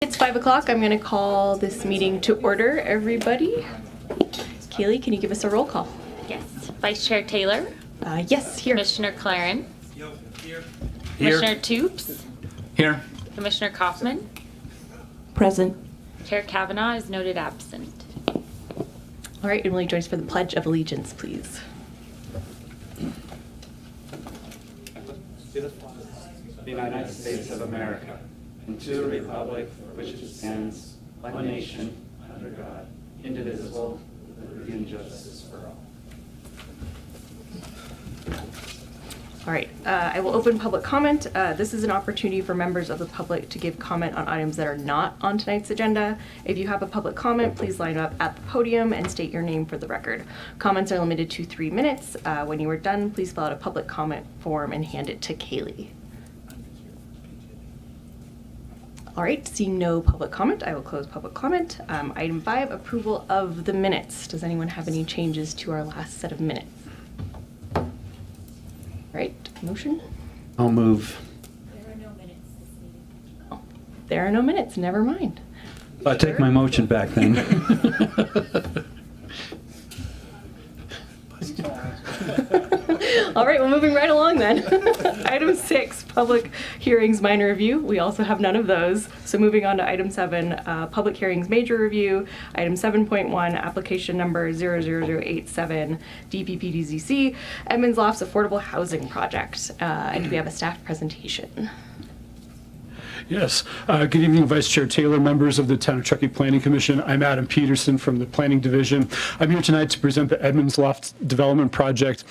It's 5 o'clock. I'm going to call this meeting to order, everybody. Kaylee, can you give us a roll call? Yes. Vice Chair Taylor? Yes, here. Commissioner Claren? Here. Commissioner Toops? Here. Commissioner Kaufman? Present. Chair Kavanaugh is noted absent. All right, and will you join us for the Pledge of Allegiance, please? To the flag of the United States of America, and to the republic for which it stands, one nation, under God, indivisible, with liberty and justice for all. All right, I will open public comment. This is an opportunity for members of the public to give comment on items that are not on tonight's agenda. If you have a public comment, please line up at the podium and state your name for the record. Comments are limited to 3 minutes. When you are done, please fill out a public comment form and hand it to Kaylee. All right, seeing no public comment, I will close public comment. Item 5, approval of the minutes. Does anyone have any changes to our last set of minutes? Right, motion? I'll move. There are no minutes this meeting. Oh, there are no minutes, never mind. I'll take my motion back then. All right, well, moving right along then. Item 6, public hearings minor review. We also have none of those. So moving on to item 7, public hearings major review. Item 7.1, application number 00087, DPPDZC, Edmonds Lofts Affordable Housing Project. And we have a staff presentation. Yes. Good evening, Vice Chair Taylor, members of the Town of Truckee Planning Commission. I'm Adam Peterson from the Planning Division. I'm here tonight to present the Edmonds Loft Development Project.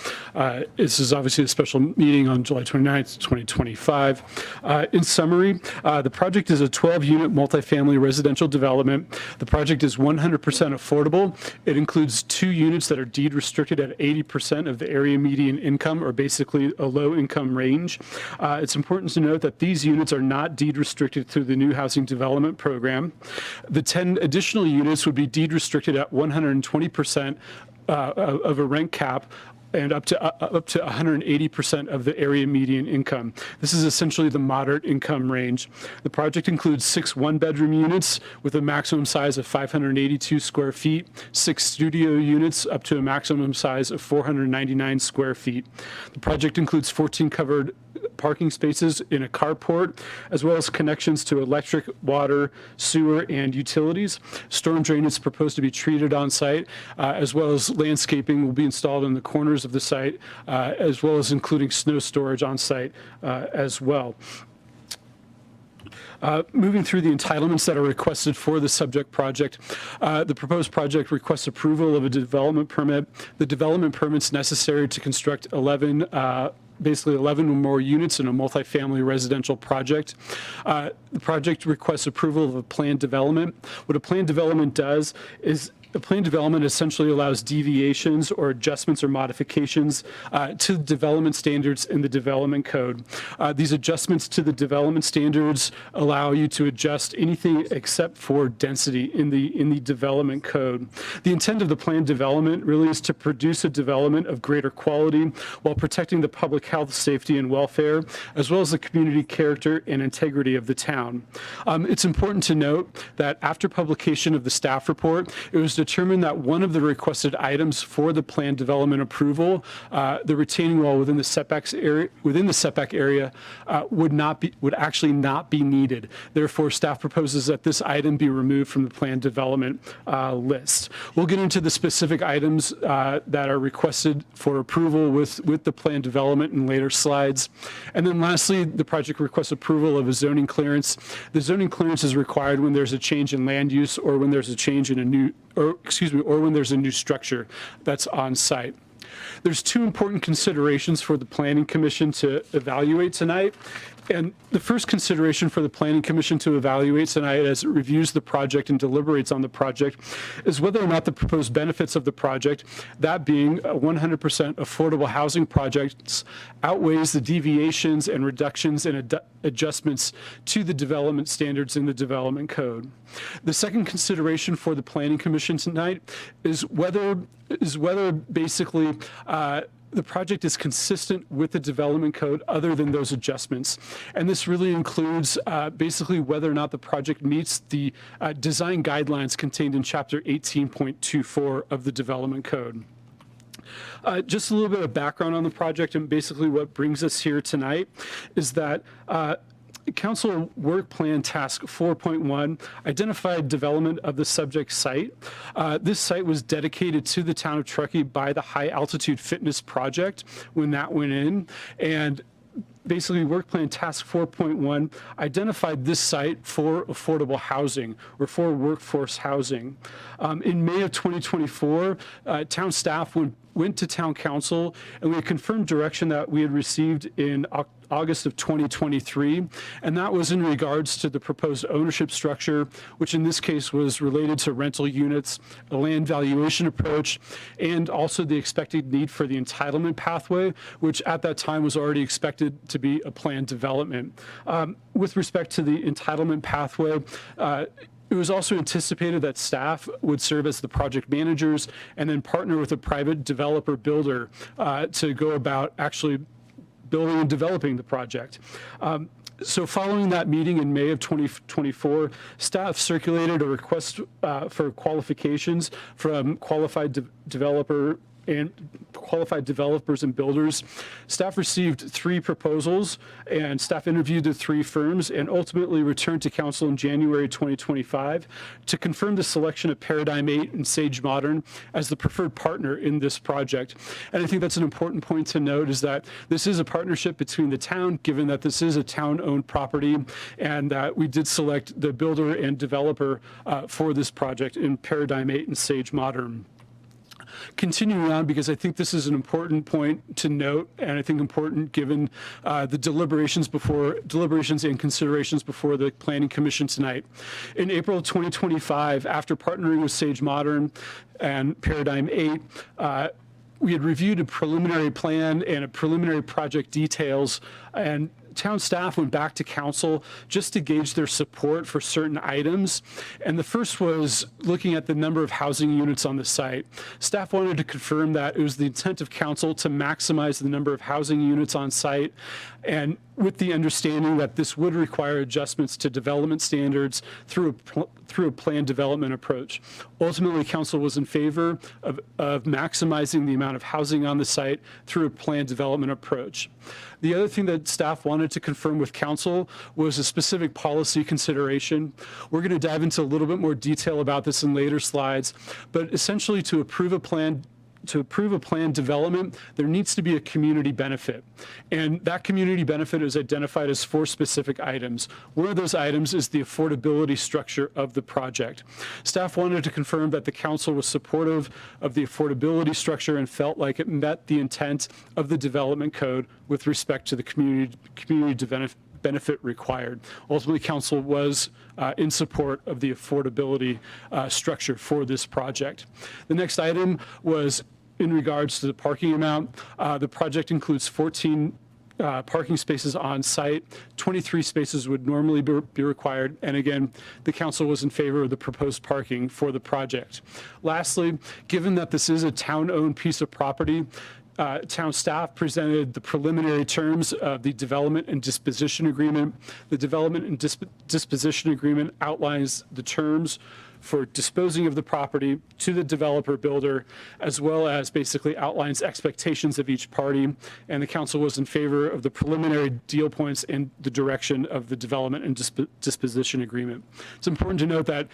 This is obviously a special meeting on July 29th, 2025. In summary, the project is a 12-unit multifamily residential development. The project is 100% affordable. It includes 2 units that are deed restricted at 80% of the area median income, or basically a low income range. It's important to note that these units are not deed restricted through the new housing development program. The 10 additional units would be deed restricted at 120% of a rent cap and up to 180% of the area median income. This is essentially the moderate income range. The project includes 6 one-bedroom units with a maximum size of 582 square feet, 6 studio units up to a maximum size of 499 square feet. The project includes 14 covered parking spaces in a carport, as well as connections to electric, water, sewer, and utilities. Storm drain is proposed to be treated on site, as well as landscaping will be installed in the corners of the site, as well as including snow storage on site as well. Moving through the entitlements that are requested for the subject project, the proposed project requests approval of a development permit. The development permit's necessary to construct 11 or more units in a multifamily residential project. The project requests approval of a planned development. What a planned development does is a planned development essentially allows deviations or adjustments or modifications to development standards in the development code. These adjustments to the development standards allow you to adjust anything except for density in the development code. The intent of the planned development really is to produce a development of greater quality while protecting the public health, safety, and welfare, as well as the community character and integrity of the town. It's important to note that after publication of the staff report, it was determined that one of the requested items for the planned development approval, the retaining wall within the setback area, would actually not be needed. Therefore, staff proposes that this item be removed from the planned development list. We'll get into the specific items that are requested for approval with the planned development in later slides. And then lastly, the project requests approval of a zoning clearance. The zoning clearance is required when there's a change in land use or when there's a change in or when there's a new structure that's on site. There's 2 important considerations for the Planning Commission to evaluate tonight. And the first consideration for the Planning Commission to evaluate tonight as it reviews the project and deliberates on the project is whether or not the proposed benefits of the project, that being 100% affordable housing projects, outweighs the deviations and reductions and adjustments to the development standards in the development code. The second consideration for the Planning Commission tonight is whether basically the project is consistent with the development code other than those adjustments. And this really includes basically whether or not the project meets the design guidelines contained in Chapter 18.24 of the development code. Just a little bit of background on the project, and basically what brings us here tonight is that Council Work Plan Task 4.1 identified development of the subject site. This site was dedicated to the town of Truckee by the High Altitude Fitness Project when that went in. And basically, Work Plan Task 4.1 identified this site for affordable housing or for workforce housing. In May of 2024, town staff went to town council and we confirmed direction that we had received in August of 2023, and that was in regards to the proposed ownership structure, which in this case was related to rental units, a land valuation approach, and also the expected need for the entitlement pathway, which at that time was already expected to be a planned development. With respect to the entitlement pathway, it was also anticipated that staff would serve as the project managers and then partner with a private developer builder to go about actually building and developing the project. So following that meeting in May of 2024, staff circulated a request for qualifications from qualified developers and builders. Staff received 3 proposals and staff interviewed the 3 firms and ultimately returned to council in January 2025 to confirm the selection of Paradigm 8 and Sage Modern as the preferred partner in this project. And I think that's an important point to note, is that this is a partnership between the town, given that this is a town-owned property, and that we did select the builder and developer for this project in Paradigm 8 and Sage Modern. Continuing on, because I think this is an important point to note, and I think important given the deliberations and considerations before the Planning Commission tonight. In April of 2025, after partnering with Sage Modern and Paradigm 8, we had reviewed a preliminary plan and a preliminary project details, and town staff went back to council just to gauge their support for certain items. And the first was looking at the number of housing units on the site. Staff wanted to confirm that it was the intent of council to maximize the number of housing units on site, and with the understanding that this would require adjustments to development standards through a planned development approach. Ultimately, council was in favor of maximizing the amount of housing on the site through a planned development approach. The other thing that staff wanted to confirm with council was a specific policy consideration. We're going to dive into a little bit more detail about this in later slides, but essentially to approve a planned development, there needs to be a community benefit. And that community benefit is identified as 4 specific items. One of those items is the affordability structure of the project. Staff wanted to confirm that the council was supportive of the affordability structure and felt like it met the intent of the development code with respect to the community benefit required. Ultimately, council was in support of the affordability structure for this project. The next item was in regards to the parking amount. The project includes 14 parking spaces on site. 23 spaces would normally be required. And again, the council was in favor of the proposed parking for the project. Lastly, given that this is a town-owned piece of property, town staff presented the preliminary terms of the development and disposition agreement. The development and disposition agreement outlines the terms for disposing of the property to the developer builder, as well as basically outlines expectations of each party. And the council was in favor of the preliminary deal points and the direction of the development and disposition agreement. It's important to note that,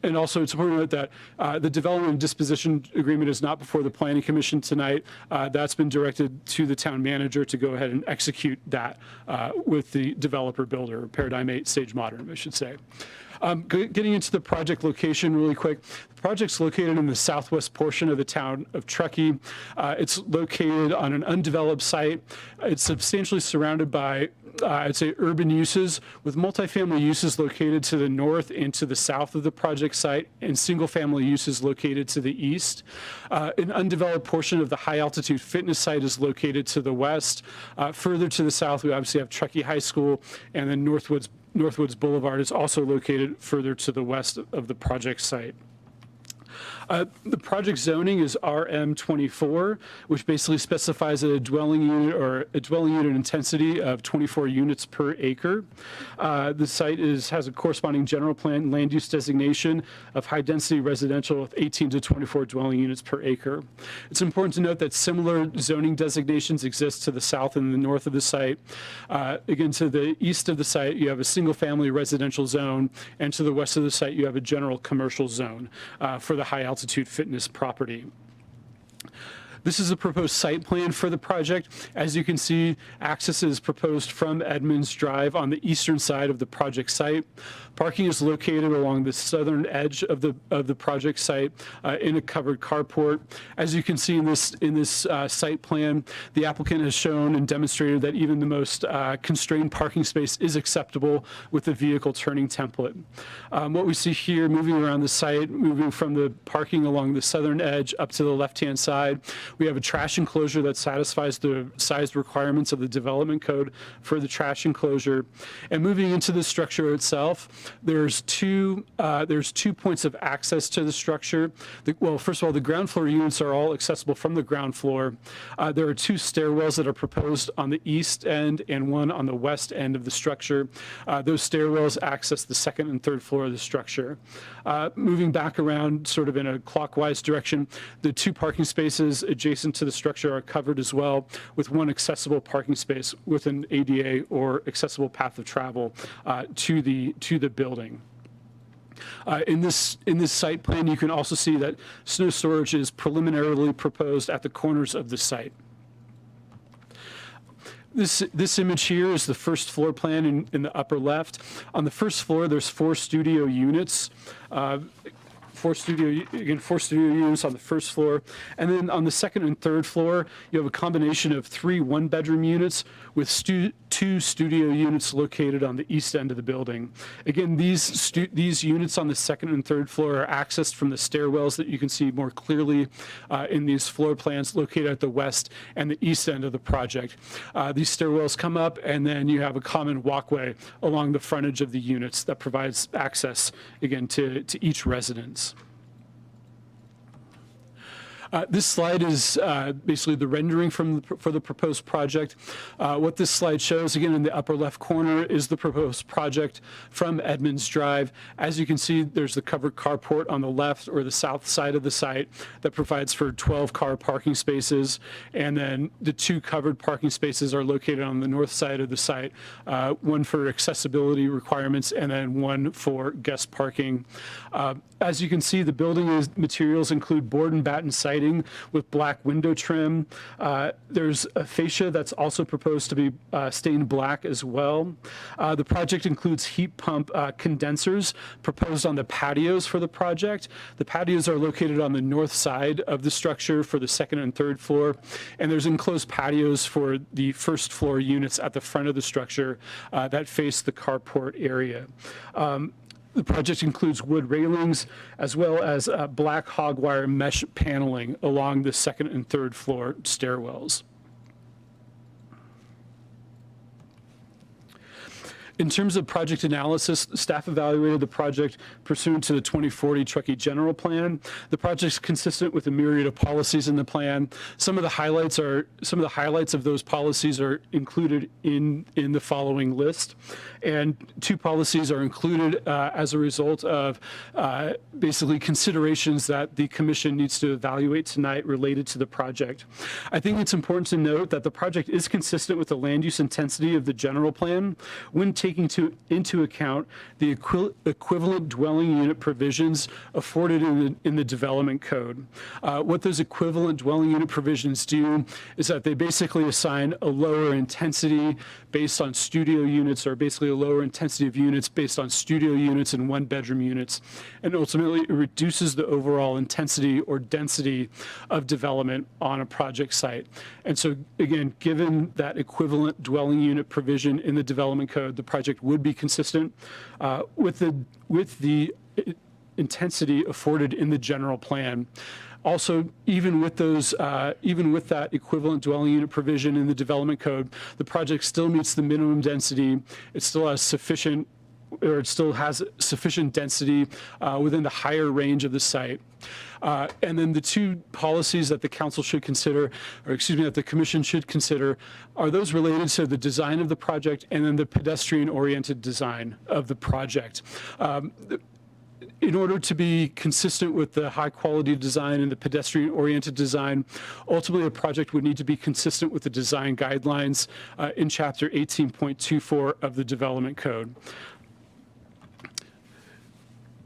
and also it's important to note that the development and disposition agreement is not before the Planning Commission tonight. That's been directed to the town manager to go ahead and execute that with the developer builder, Paradigm 8 Sage Modern, I should say. Getting into the project location really quick. The project's located in the southwest portion of the town of Truckee. It's located on an undeveloped site. It's substantially surrounded by I'd say urban uses, with multifamily uses located to the north and to the south of the project site, and single-family uses located to the east. An undeveloped portion of the high-altitude fitness site is located to the west. Further to the south, we obviously have Truckee High School, and then Northwoods Boulevard is also located further to the west of the project site. The project zoning is RM24, which basically specifies a dwelling unit or a dwelling unit intensity of 24 units per acre. The site has a corresponding general plan land use designation of high density residential with 18 to 24 dwelling units per acre. It's important to note that similar zoning designations exist to the south and the north of the site. Again, to the east of the site, you have a single family residential zone, and to the west of the site, you have a general commercial zone for the high altitude fitness property. This is a proposed site plan for the project. As you can see, access is proposed from Edmonds Drive on the eastern side of the project site. Parking is located along the southern edge of the project site in a covered carport. As you can see in this site plan, the applicant has shown and demonstrated that even the most constrained parking space is acceptable with the vehicle turning template. What we see here, moving around the site, moving from the parking along the southern edge up to the left-hand side, we have a trash enclosure that satisfies the size requirements of the development code for the trash enclosure. And moving into the structure itself, there's two points of access to the structure. Well, first of all, the ground floor units are all accessible from the ground floor. There are two stairwells that are proposed on the east end and one on the west end of the structure. Those stairwells access the second and third floor of the structure. Moving back around sort of in a clockwise direction, the two parking spaces adjacent to the structure are covered as well, with one accessible parking space with an ADA or accessible path of travel to the building. In this site plan, you can also see that snow storage is preliminarily proposed at the corners of the site. This image here is the first floor plan in the upper left. On the first floor, there's 4 studio units. Four studio units on the first floor. And then on the second and third floor, you have a combination of 3 one-bedroom units with 2 studio units located on the east end of the building. Again, these units on the second and third floor are accessed from the stairwells that you can see more clearly in these floor plans located at the west and the east end of the project. These stairwells come up, and then you have a common walkway along the frontage of the units that provides access, again, to each residence. This slide is basically the rendering for the proposed project. What this slide shows, again, in the upper left corner, is the proposed project from Edmonds Drive. As you can see, there's the covered carport on the left or the south side of the site that provides for 12 car parking spaces. And then the 2 covered parking spaces are located on the north side of the site, one for accessibility requirements and then one for guest parking. As you can see, the building materials include board and batten siding with black window trim. There's a fascia that's also proposed to be stained black as well. The project includes heat pump condensers proposed on the patios for the project. The patios are located on the north side of the structure for the second and third floor, and there's enclosed patios for the first floor units at the front of the structure that face the carport area. The project includes wood railings as well as black hog wire mesh paneling along the second and third floor stairwells. In terms of project analysis, staff evaluated the project pursuant to the 2040 Truckee General Plan. The project is consistent with a myriad of policies in the plan. Some of the highlights of those policies are included in the following list. And 2 policies are included as a result of basically considerations that the commission needs to evaluate tonight related to the project. I think it's important to note that the project is consistent with the land use intensity of the general plan when taking into account the equivalent dwelling unit provisions afforded in the development code. What those equivalent dwelling unit provisions do is that they basically assign a lower intensity based on studio units, or basically a lower intensity of units based on studio units and 1-bedroom units. And ultimately, it reduces the overall intensity or density of development on a project site. And so, again, given that equivalent dwelling unit provision in the development code, the project would be consistent with the intensity afforded in the general plan. Also, even with that equivalent dwelling unit provision in the development code, the project still meets the minimum density. It still has sufficient or it still has sufficient density within the higher range of the site. And then the two policies that the council should consider, or excuse me, that the commission should consider, are those related to the design of the project and then the pedestrian-oriented design of the project. In order to be consistent with the high-quality design and the pedestrian-oriented design, ultimately a project would need to be consistent with the design guidelines in Chapter 18.24 of the Development Code.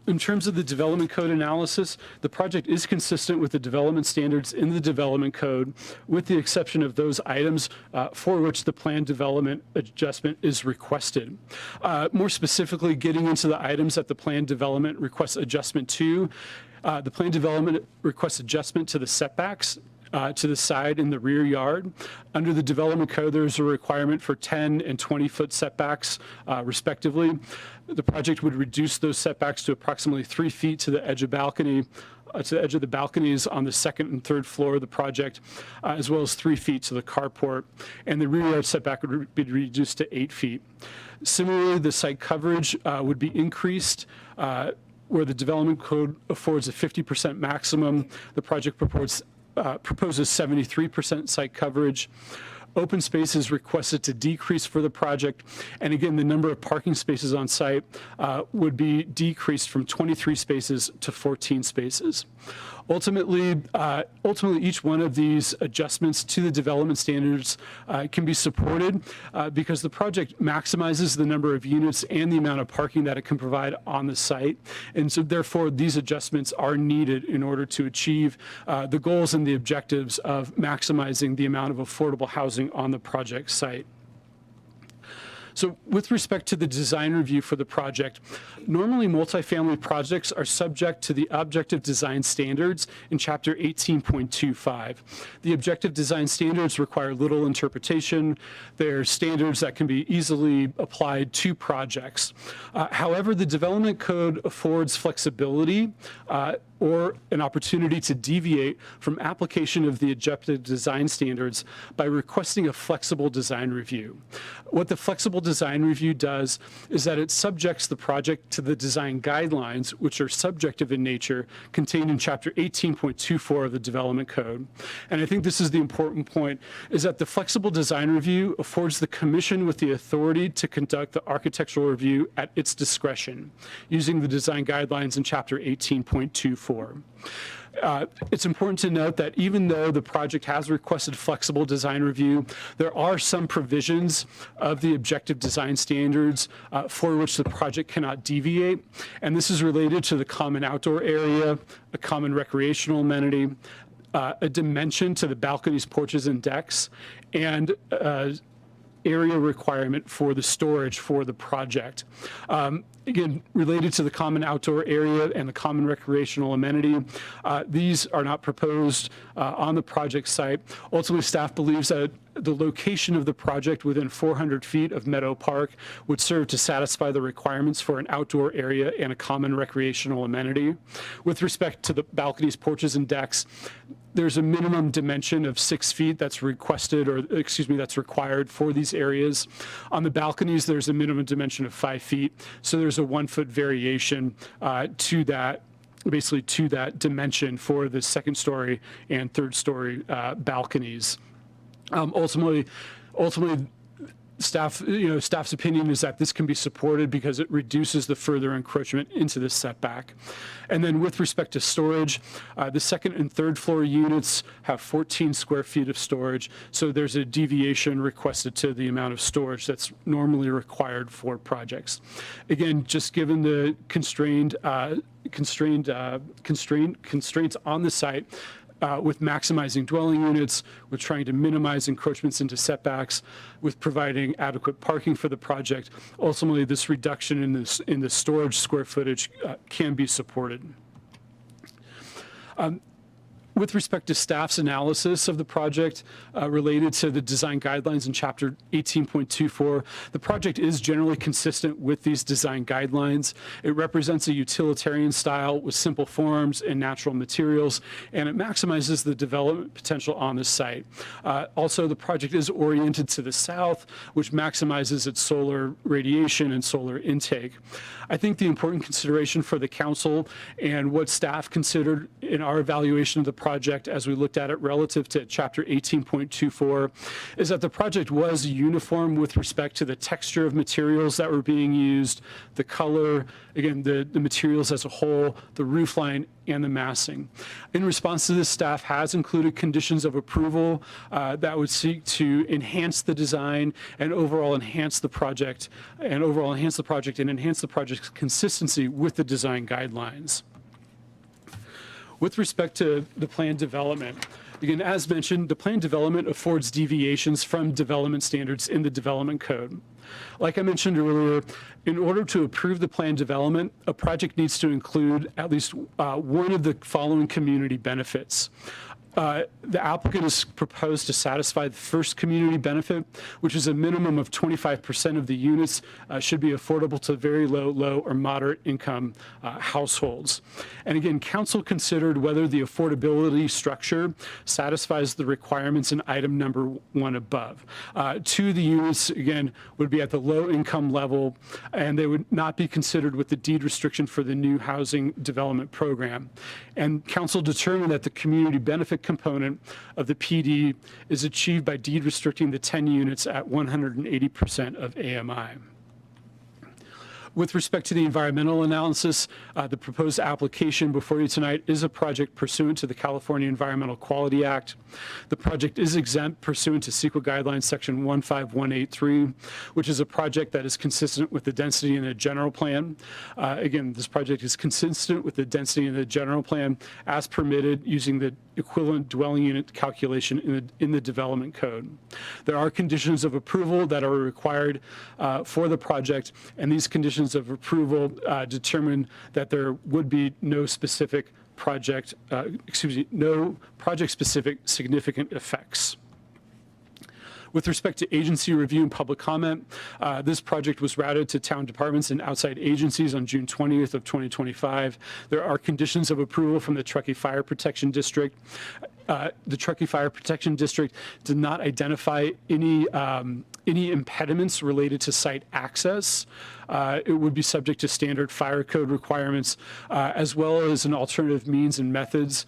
In terms of the development code analysis, the project is consistent with the development standards in the development code, with the exception of those items for which the plan development adjustment is requested. More specifically, getting into the items that the plan development requests adjustment to, the plan development requests adjustment to the setbacks to the side and the rear yard. Under the development code, there's a requirement for 10 and 20-foot setbacks, respectively. The project would reduce those setbacks to approximately 3 feet to the edge of balcony, to the edge of the balconies on the second and third floor of the project, as well as 3 feet to the carport. And the rear yard setback would be reduced to 8 feet. Similarly, the site coverage would be increased where the development code affords a 50% maximum. The project proposes 73% site coverage. Open space is requested to decrease for the project. And again, the number of parking spaces on site would be decreased from 23 spaces to 14 spaces. Ultimately, each one of these adjustments to the development standards can be supported because the project maximizes the number of units and the amount of parking that it can provide on the site. And so therefore, these adjustments are needed in order to achieve the goals and the objectives of maximizing the amount of affordable housing on the project site. So with respect to the design review for the project, normally multifamily projects are subject to the objective design standards in Chapter 18.25. The objective design standards require little interpretation. They're standards that can be easily applied to projects. However, the Development Code affords flexibility or an opportunity to deviate from application of the objective design standards by requesting a flexible design review. What the flexible design review does is that it subjects the project to the design guidelines, which are subjective in nature, contained in Chapter 18.24 of the Development Code. And I think this is the important point, is that the flexible design review affords the commission with the authority to conduct the architectural review at its discretion, using the design guidelines in Chapter 18.24. It's important to note that even though the project has requested flexible design review, there are some provisions of the objective design standards for which the project cannot deviate. And this is related to the common outdoor area, a common recreational amenity, a dimension to the balconies, porches, and decks, and area requirement for the storage for the project. Again, related to the common outdoor area and the common recreational amenity, these are not proposed on the project site. Ultimately, staff believes that the location of the project within 400 feet of Meadow Park would serve to satisfy the requirements for an outdoor area and a common recreational amenity. With respect to the balconies, porches, and decks, there's a minimum dimension of 6 feet that's requested, or excuse me, that's required for these areas. On the balconies, there's a minimum dimension of 5 feet. So there's a 1 foot variation to that, basically to that dimension for the second story and third story balconies. Ultimately, staff's opinion is that this can be supported because it reduces the further encroachment into the setback. And then with respect to storage, the second and third floor units have 14 square feet of storage. So there's a deviation requested to the amount of storage that's normally required for projects. Again, just given the constraints on the site, with maximizing dwelling units, with trying to minimize encroachments into setbacks, with providing adequate parking for the project. Ultimately, this reduction in the storage square footage can be supported. With respect to staff's analysis of the project related to the design guidelines in Chapter 18.24, the project is generally consistent with these design guidelines. It represents a utilitarian style with simple forms and natural materials, and it maximizes the development potential on the site. Also, the project is oriented to the south, which maximizes its solar radiation and solar intake. I think the important consideration for the council and what staff considered in our evaluation of the project as we looked at it relative to Chapter 18.24 is that the project was uniform with respect to the texture of materials that were being used, the color, again, the materials as a whole, the roof line, and the massing. In response to this, staff has included conditions of approval that would seek to enhance the design and overall enhance the project and enhance the project's consistency with the design guidelines. With respect to the plan development, again, as mentioned, the plan development affords deviations from development standards in the development code. Like I mentioned earlier, in order to approve the plan development, a project needs to include at least one of the following community benefits. The applicant is proposed to satisfy the first community benefit, which is a minimum of 25% of the units should be affordable to very low, or moderate income households. And again, council considered whether the affordability structure satisfies the requirements in item number 1 above. 2 of the units, again, would be at the low income level, and they would not be considered with the deed restriction for the new housing development program. And council determined that the community benefit component of the PD is achieved by deed restricting the 10 units at 180% of AMI. With respect to the environmental analysis, the proposed application before you tonight is a project pursuant to the California Environmental Quality Act. The project is exempt pursuant to CEQA guidelines section 15183, which is a project that is consistent with the density in the general plan. Again, this project is consistent with the density in the general plan as permitted using the equivalent dwelling unit calculation in the development code. There are conditions of approval that are required for the project, and these conditions of approval determine that there would be no specific project, no project-specific significant effects. With respect to agency review and public comment, this project was routed to town departments and outside agencies on June 20th of 2025. There are conditions of approval from the Truckee Fire Protection District. The Truckee Fire Protection District did not identify any impediments related to site access. It would be subject to standard fire code requirements, as well as an alternative means and methods,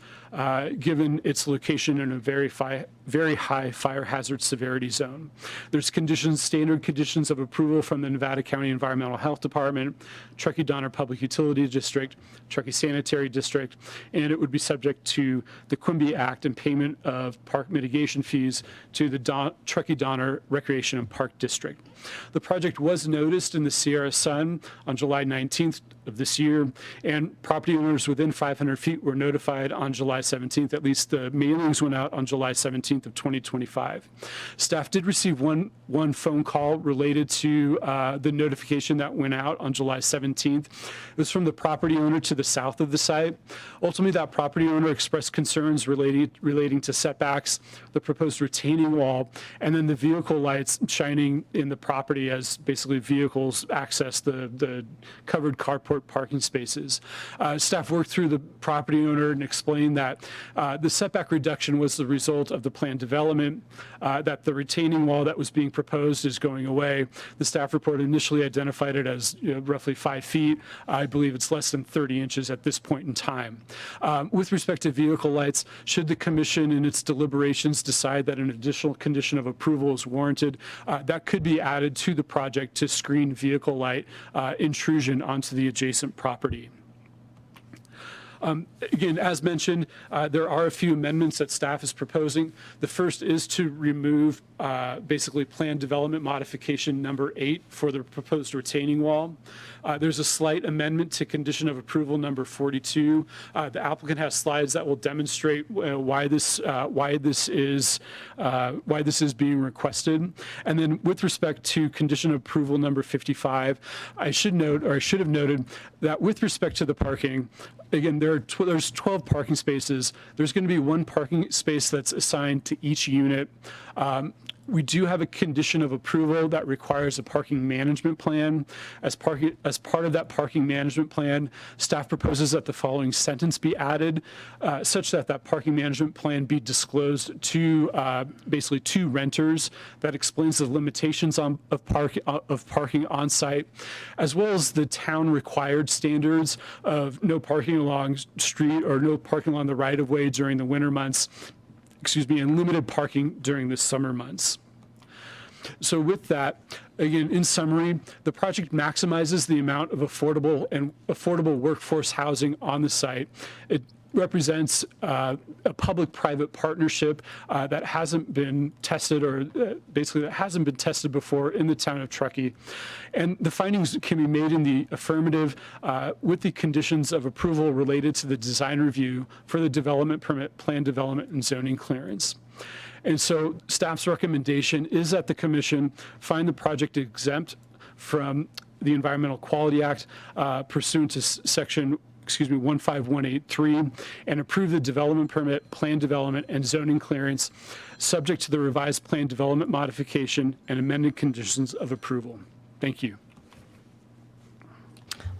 given its location in a very high fire hazard severity zone. There's standard conditions of approval from the Nevada County Environmental Health Department, Truckee Donner Public Utility District, Truckee Sanitary District, and it would be subject to the Quimby Act and payment of park mitigation fees to the Truckee Donner Recreation and Park District. The project was noticed in the Sierra Sun on July 19th of this year, and property owners within 500 feet were notified on July 17th. At least the mailings went out on July 17th of 2025. Staff did receive one phone call related to the notification that went out on July 17th. It was from the property owner to the south of the site. Ultimately, that property owner expressed concerns relating to setbacks, the proposed retaining wall, and then the vehicle lights shining in the property as basically vehicles access the covered carport parking spaces. Staff worked through the property owner and explained that the setback reduction was the result of the planned development, that the retaining wall that was being proposed is going away. The staff report initially identified it as roughly 5 feet. I believe it's less than 30 inches at this point in time. With respect to vehicle lights, should the commission in its deliberations decide that an additional condition of approval is warranted, that could be added to the project to screen vehicle light intrusion onto the adjacent property. Again, as mentioned, there are a few amendments that staff is proposing. The first is to remove basically plan development modification number 8 for the proposed retaining wall. There's a slight amendment to condition of approval number 42. The applicant has slides that will demonstrate why this is being requested. And then with respect to condition of approval number 55, I should have noted that with respect to the parking, again, there's 12 parking spaces. There's going to be one parking space that's assigned to each unit. We do have a condition of approval that requires a parking management plan. As part of that parking management plan, staff proposes that the following sentence be added, such that that parking management plan be disclosed to basically to renters. That explains the limitations of parking on site, as well as the town required standards of no parking along street or no parking along the right of way during the winter months, and limited parking during the summer months. So with that, again, in summary, the project maximizes the amount of affordable workforce housing on the site. It represents a public-private partnership that hasn't been tested, or basically that hasn't been tested before in the town of Truckee. And the findings can be made in the affirmative with the conditions of approval related to the design review for the development permit, plan development, and zoning clearance. And so staff's recommendation is that the commission find the project exempt from the Environmental Quality Act pursuant to section 15183, and approve the development permit, plan development, and zoning clearance subject to the revised plan development modification and amended conditions of approval. Thank you.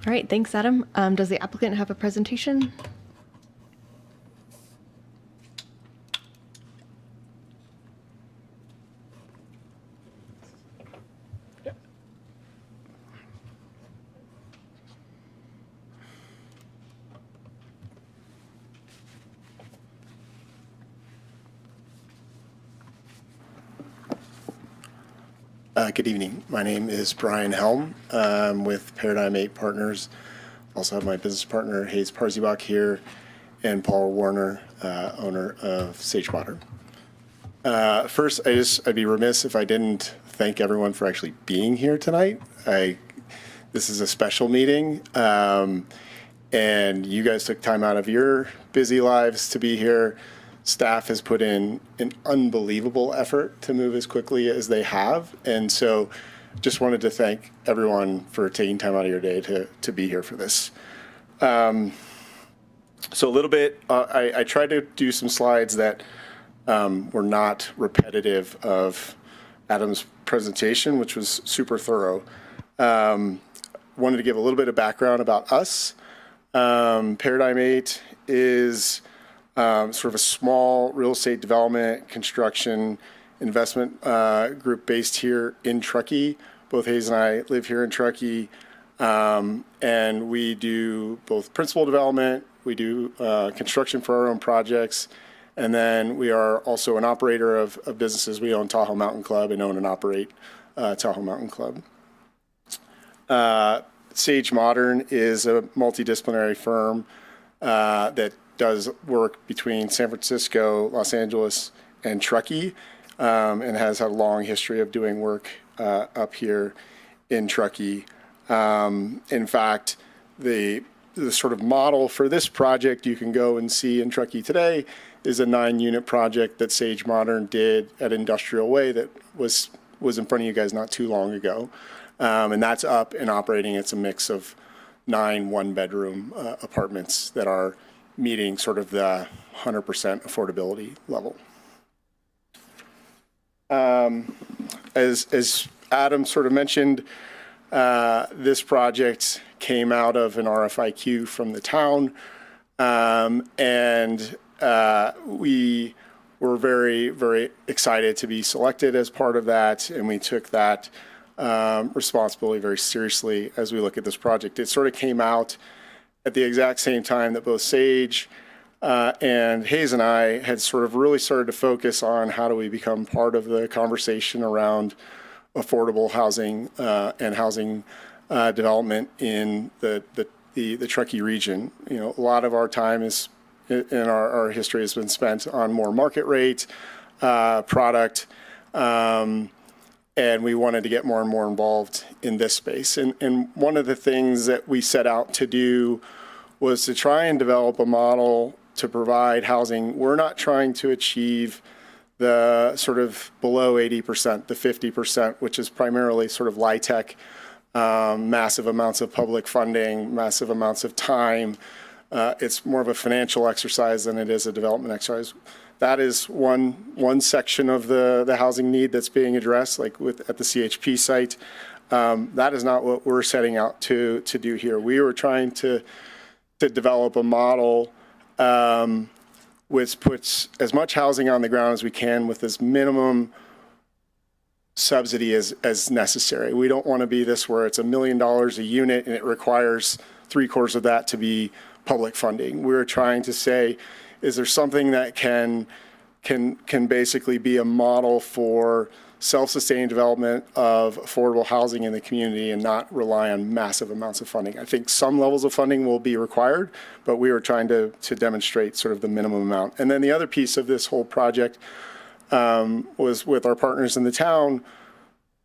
All right, thanks, Adam. Does the applicant have a presentation? Good evening. My name is Brian Helm. I'm with Paradigm 8 Partners. Also have my business partner, Hayes Parziebach here, and Paul Warner, owner of Sage Modern. First, I'd be remiss if I didn't thank everyone for actually being here tonight. This is a special meeting, and you guys took time out of your busy lives to be here. Staff has put in an unbelievable effort to move as quickly as they have. And so just wanted to thank everyone for taking time out of your day to be here for this. So a little bit, I tried to do some slides that were not repetitive of Adam's presentation, which was super thorough. Wanted to give a little bit of background about us. Paradigm 8 is sort of a small real estate development, construction, investment group based here in Truckee. Both Hayes and I live here in Truckee, and we do both principal development, we do construction for our own projects, and then we are also an operator of businesses. We own Tahoe Mountain Club and own and operate Tahoe Mountain Club. Sage Modern is a multidisciplinary firm that does work between San Francisco, Los Angeles, and Truckee, and has had a long history of doing work up here in Truckee. In fact, the sort of model for this project you can go and see in Truckee today is a 9-unit project that Sage Modern did at Industrial Way that was in front of you guys not too long ago. And that's up and operating. It's a mix of 9 one-bedroom apartments that are meeting sort of the 100% affordability level. As Adam sort of mentioned, this project came out of an RFIQ from the town, and we were very, very excited to be selected as part of that, and we took that responsibility very seriously as we look at this project. It sort of came out at the exact same time that both Sage and Hayes and I had sort of really started to focus on how do we become part of the conversation around affordable housing and housing development in the Truckee region. You know, a lot of our time is in our history has been spent on more market rate product, and we wanted to get more and more involved in this space. And one of the things that we set out to do was to try and develop a model to provide housing. We're not trying to achieve the sort of below 80%, the 50%, which is primarily sort of LIHTC, massive amounts of public funding, massive amounts of time, It's more of a financial exercise than it is a development exercise. That is one section of the housing need that's being addressed, like at the CHP site. That is not what we're setting out to do here. We were trying to develop a model which puts as much housing on the ground as we can with as minimum subsidy as necessary. We don't want to be this where it's $1 million a unit and it requires 3/4 of that to be public funding. We're trying to say, is there something that can basically be a model for self-sustaining development of affordable housing in the community and not rely on massive amounts of funding? I think some levels of funding will be required, but we were trying to demonstrate sort of the minimum amount. And then the other piece of this whole project was with our partners in the town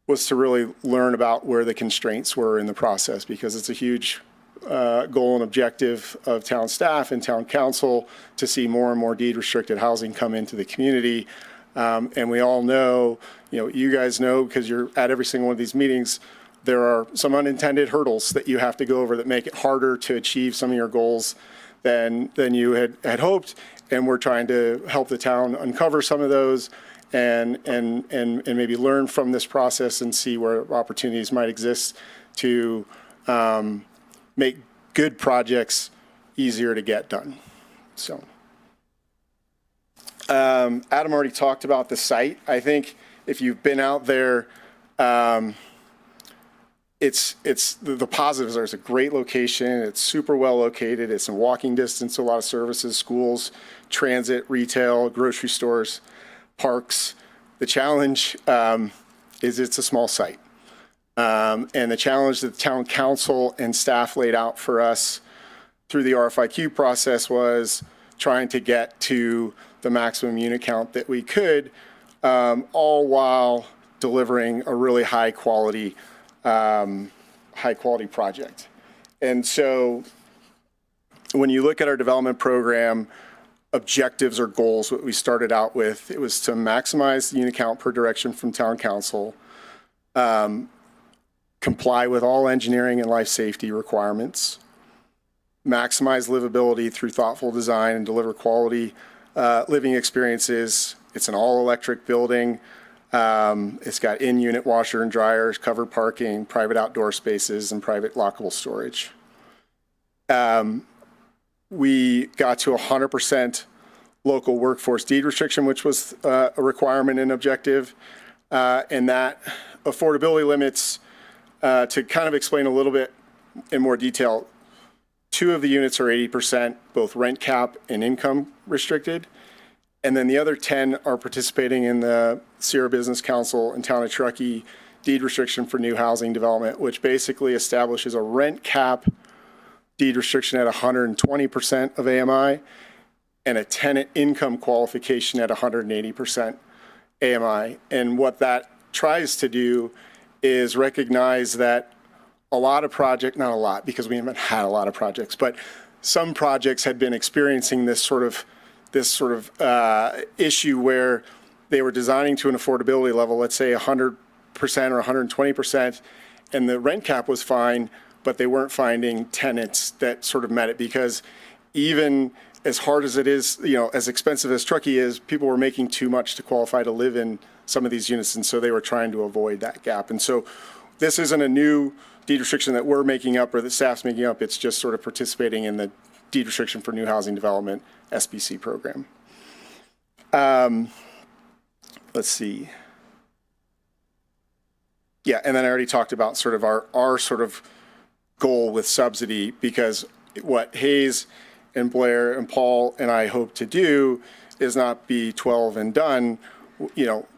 was to really learn about where the constraints were in the process, because it's a huge goal and objective of town staff and town council to see more and more deed restricted housing come into the community. And we all know, you guys know, because you're at every single one of these meetings, there are some unintended hurdles that you have to go over that make it harder to achieve some of your goals than you had hoped. And we're trying to help the town uncover some of those and maybe learn from this process and see where opportunities might exist to make good projects easier to get done. So Adam already talked about the site. I think if you've been out there, it's the positives are it's a great location. It's super well located. It's in walking distance to a lot of services, schools, transit, retail, grocery stores, parks. The challenge is it's a small site. And the challenge that the town council and staff laid out for us through the RFIQ process was trying to get to the maximum unit count that we could, all while delivering a really high quality project. And so when you look at our development program, objectives or goals, what we started out with, it was to maximize the unit count per direction from town council, comply with all engineering and life safety requirements, maximize livability through thoughtful design and deliver quality living experiences. It's an all-electric building. It's got in-unit washer and dryers, covered parking, private outdoor spaces, and private lockable storage. We got to 100% local workforce deed restriction, which was a requirement and objective. And that affordability limits, to kind of explain a little bit in more detail, 2 of the units are 80%, both rent cap and income restricted. And then the other 10 are participating in the Sierra Business Council and Town of Truckee deed restriction for new housing development, which basically establishes a rent cap deed restriction at 120% of AMI and a tenant income qualification at 180% AMI. And what that tries to do is recognize that a lot of projects, not a lot because we haven't had a lot of projects, but some projects had been experiencing this sort of issue where they were designing to an affordability level, let's say 100% or 120%, and the rent cap was fine, but they weren't finding tenants that sort of met it, because even as hard as it is, as expensive as Truckee is, people were making too much to qualify to live in some of these units, and so they were trying to avoid that gap. And so this isn't a new deed restriction that we're making up or the staff's making up. It's just sort of participating in the deed restriction for new housing development SBC program. Let's see. Yeah, and then I already talked about sort of our sort of goal with subsidy, because what Hayes and Blair and Paul and I hope to do is not be 12 and done.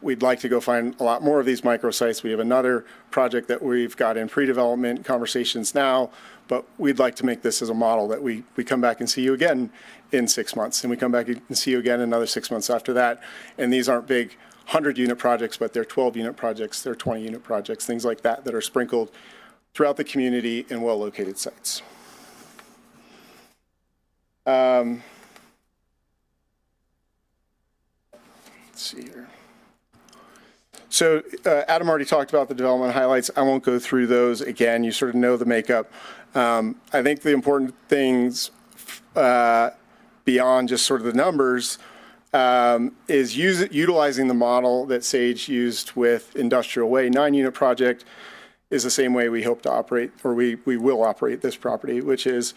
We'd like to go find a lot more of these microsites. We have another project that we've got in pre-development conversations now, but we'd like to make this as a model that we come back and see you again in 6 months, and we come back and see you again another 6 months after that. And these aren't big 100-unit projects, but they're 12-unit projects, they're 20-unit projects, things like that that are sprinkled throughout the community in well-located sites. Let's see here. So Adam already talked about the development highlights. I won't go through those again. You sort of know the makeup. I think the important things beyond just sort of the numbers is utilizing the model that Sage used with Industrial Way. 9-unit project is the same way we hope to operate, or we will operate this property, which is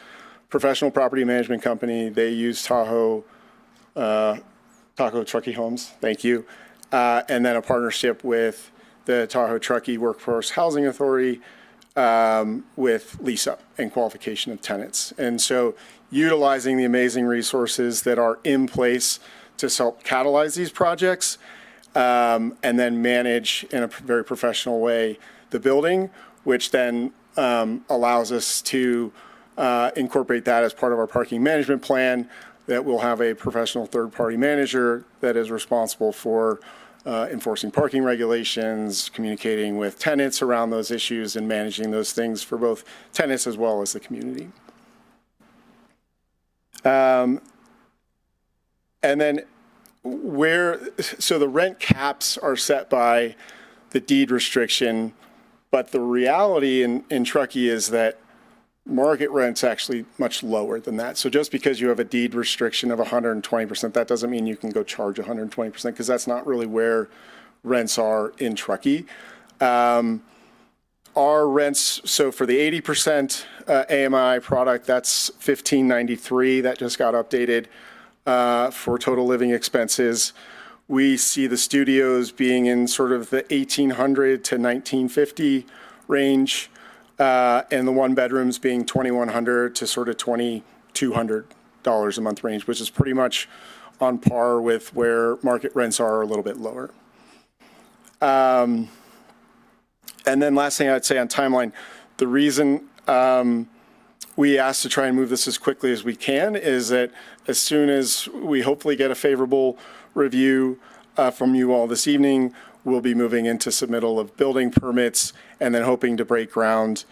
professional property management company. They use Truckee Homes, thank you. And then a partnership with the Tahoe Truckee Workforce Housing Authority with lease up and qualification of tenants. And so utilizing the amazing resources that are in place to help catalyze these projects and then manage in a very professional way the building, which then allows us to incorporate that as part of our parking management plan, that we'll have a professional third-party manager that is responsible for enforcing parking regulations, communicating with tenants around those issues, and managing those things for both tenants as well as the community. And then so the rent caps are set by the deed restriction, but the reality in Truckee is that market rent's actually much lower than that. So just because you have a deed restriction of 120%, that doesn't mean you can go charge 120%, because that's not really where rents are in Truckee. Our rents, so for the 80% AMI product, that's $1,593. That just got updated for total living expenses. We see the studios being in sort of the $1,800 to $1,950 range. And the one bedrooms being $2,100 to sort of $2,200 a month range, which is pretty much on par with where market rents are, a little bit lower. And then last thing I'd say on timeline, the reason we asked to try and move this as quickly as we can is that as soon as we hopefully get a favorable review from you all this evening, we'll be moving into submittal of building permits and then hoping to break ground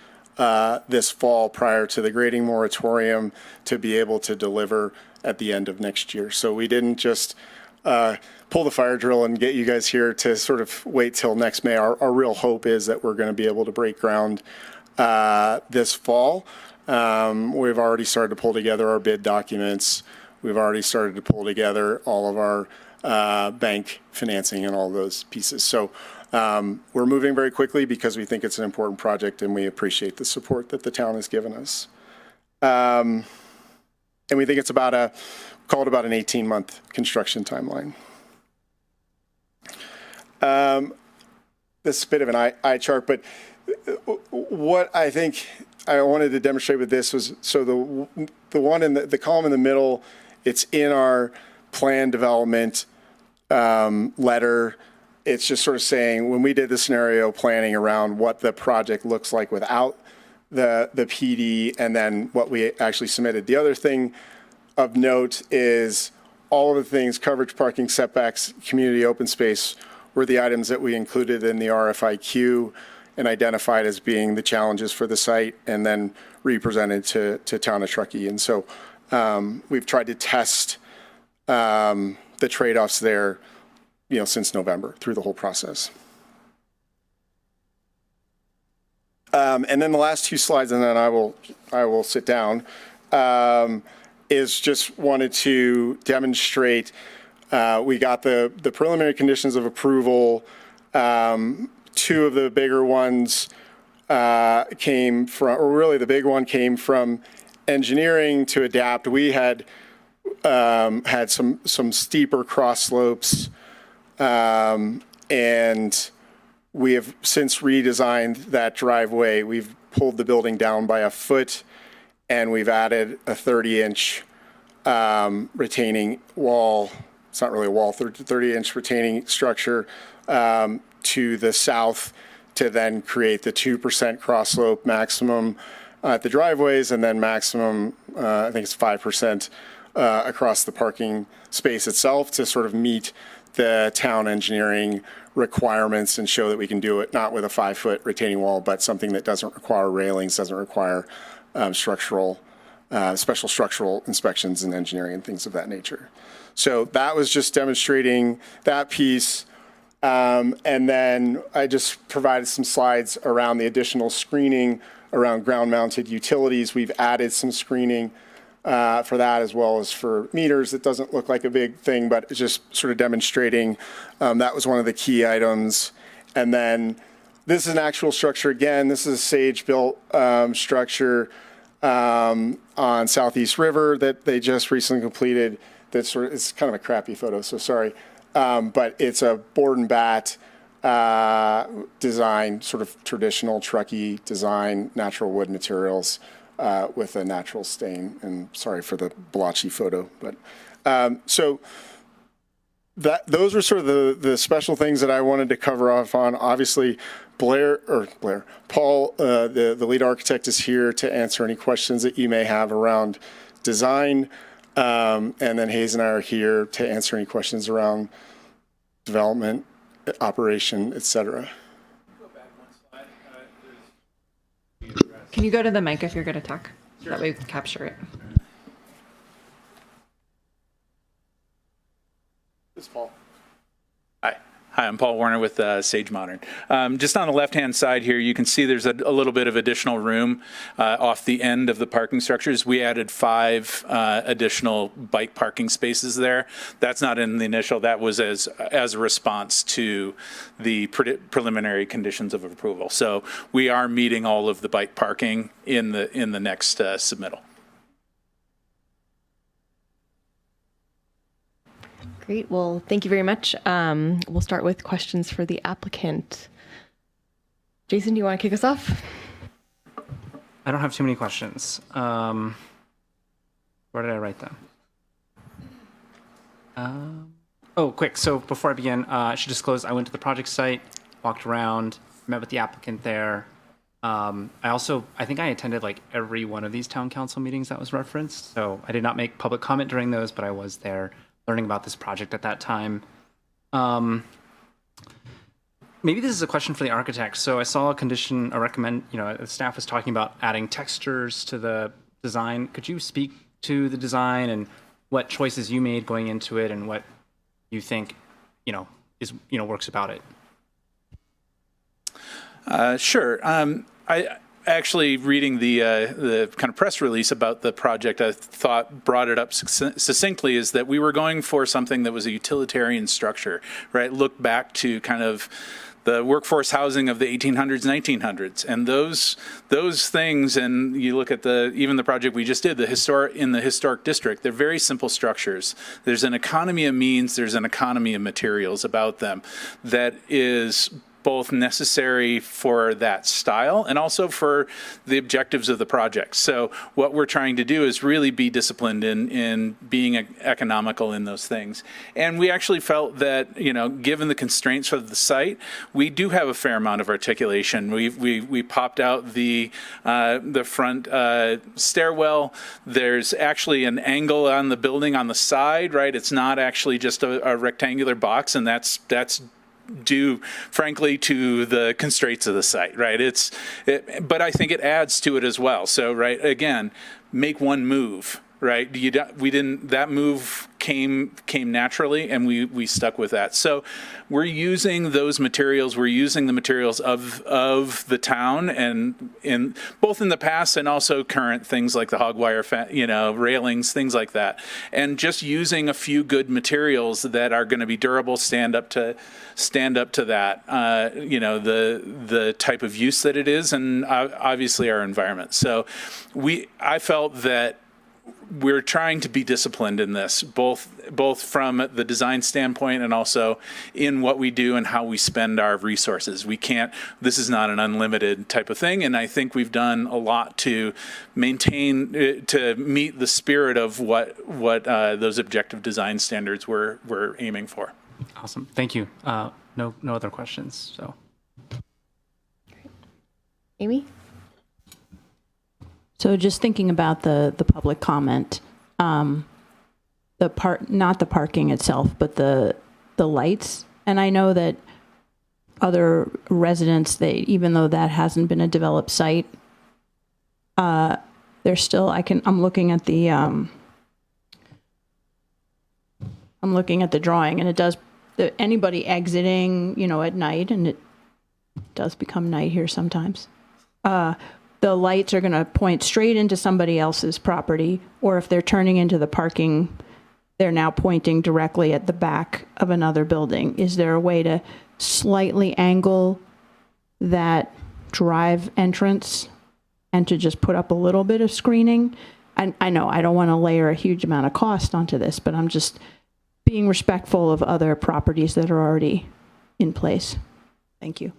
this fall prior to the grading moratorium to be able to deliver at the end of next year. So we didn't just pull the fire drill and get you guys here to sort of wait till next May. Our real hope is that we're going to be able to break ground this fall. We've already started to pull together our bid documents. We've already started to pull together all of our bank financing and all those pieces. So we're moving very quickly because we think it's an important project and we appreciate the support that the town has given us. And we think it's about an 18-month construction timeline. This is a bit of an eye chart, but what I think I wanted to demonstrate with this was, so the one in the column in the middle, it's in our plan development letter. It's just sort of saying, when we did the scenario planning around what the project looks like without the PD and then what we actually submitted. The other thing of note is all of the things, coverage, parking, setbacks, community open space, were the items that we included in the RFIQ and identified as being the challenges for the site and then represented to Town of Truckee. And so we've tried to test the trade-offs there, since November through the whole process. And then the last two slides, and then I will sit down, is just wanted to demonstrate we got the preliminary conditions of approval. Two of the bigger ones came from, or really the big one came from engineering to adapt. We had had some steeper cross slopes, and we have since redesigned that driveway. We've pulled the building down by a foot, and we've added a 30-inch retaining wall. It's not really a wall, 30-inch retaining structure to the south to then create the 2% cross slope maximum at the driveways, and then maximum, I think it's 5% across the parking space itself to sort of meet the town engineering requirements and show that we can do it not with a 5-foot retaining wall, but something that doesn't require railings, doesn't require special structural inspections and engineering and things of that nature. So that was just demonstrating that piece. And then I just provided some slides around the additional screening around ground-mounted utilities. We've added some screening for that, as well as for meters. It doesn't look like a big thing, but it's just sort of demonstrating that was one of the key items. And then this is an actual structure. Again, this is a Sage-built structure on Southeast River that they just recently completed. That's sort of, it's kind of a crappy photo, so sorry. But it's a board and bat design, sort of traditional Truckee design, natural wood materials with a natural stain. And sorry for the blotchy photo, but so those were sort of the special things that I wanted to cover off on. Obviously, Paul, the lead architect, is here to answer any questions that you may have around design. And then Hayes and I are here to answer any questions around development, operation, etc. Can you go to the mic if you're going to talk? Sure. That way we can capture it. This is Paul. Hi, I'm Paul Warner with Sage Modern. Just on the left-hand side here, you can see there's a little bit of additional room off the end of the parking structures. We added 5 additional bike parking spaces there. That's not in the initial. That was as a response to the preliminary conditions of approval. So we are meeting all of the bike parking in the next submittal. Great. Well, thank you very much. We'll start with questions for the applicant. Jason, do you want to kick us off? I don't have too many questions. Where did I write them? Oh, quick. So before I begin, I should disclose I went to the project site, walked around, met with the applicant there. I think I attended like every one of these town council meetings that was referenced. So I did not make public comment during those, but I was there learning about this project at that time. Maybe this is a question for the architect. So I saw a condition, the staff was talking about adding textures to the design. Could you speak to the design and what choices you made going into it and what you think, works about it? Sure. I actually reading the kind of press release about the project, I thought brought it up succinctly, is that we were going for something that was a utilitarian structure, right? Look back to kind of the workforce housing of the 1800s, 1900s, and those things. And you look at even the project we just did, in the historic district. They're very simple structures. There's an economy of means. There's an economy of materials about them that is both necessary for that style and also for the objectives of the project. So what we're trying to do is really be disciplined in being economical in those things. And we actually felt that, given the constraints of the site, we do have a fair amount of articulation. We popped out the front stairwell. There's actually an angle on the building on the side, right? It's not actually just a rectangular box, and that's due, frankly, to the constraints of the site, right? But I think it adds to it as well. So, right, again, make one move, right? That move came naturally, and we stuck with that. So we're using those materials. We're using the materials of the town, and both in the past and also current, things like the hog wire, railings, things like that, and just using a few good materials that are going to be durable, stand up to that, the type of use that it is, and obviously our environment. So I felt that we're trying to be disciplined in this, both from the design standpoint and also in what we do and how we spend our resources. This is not an unlimited type of thing, and I think we've done a lot to maintain, to meet the spirit of what those objective design standards we're aiming for. Awesome, thank you. No other questions, so. Amy? So just thinking about the public comment, not the parking itself, but the lights. And I know that other residents, even though that hasn't been a developed site, there's still, I'm looking at the drawing, and it does, anybody exiting, at night, and it does become night here sometimes. the lights are going to point straight into somebody else's property, or if they're turning into the parking, they're now pointing directly at the back of another building. Is there a way to slightly angle that drive entrance and to just put up a little bit of screening? I know I don't want to layer a huge amount of cost onto this, but I'm just being respectful of other properties that are already in place. Thank you.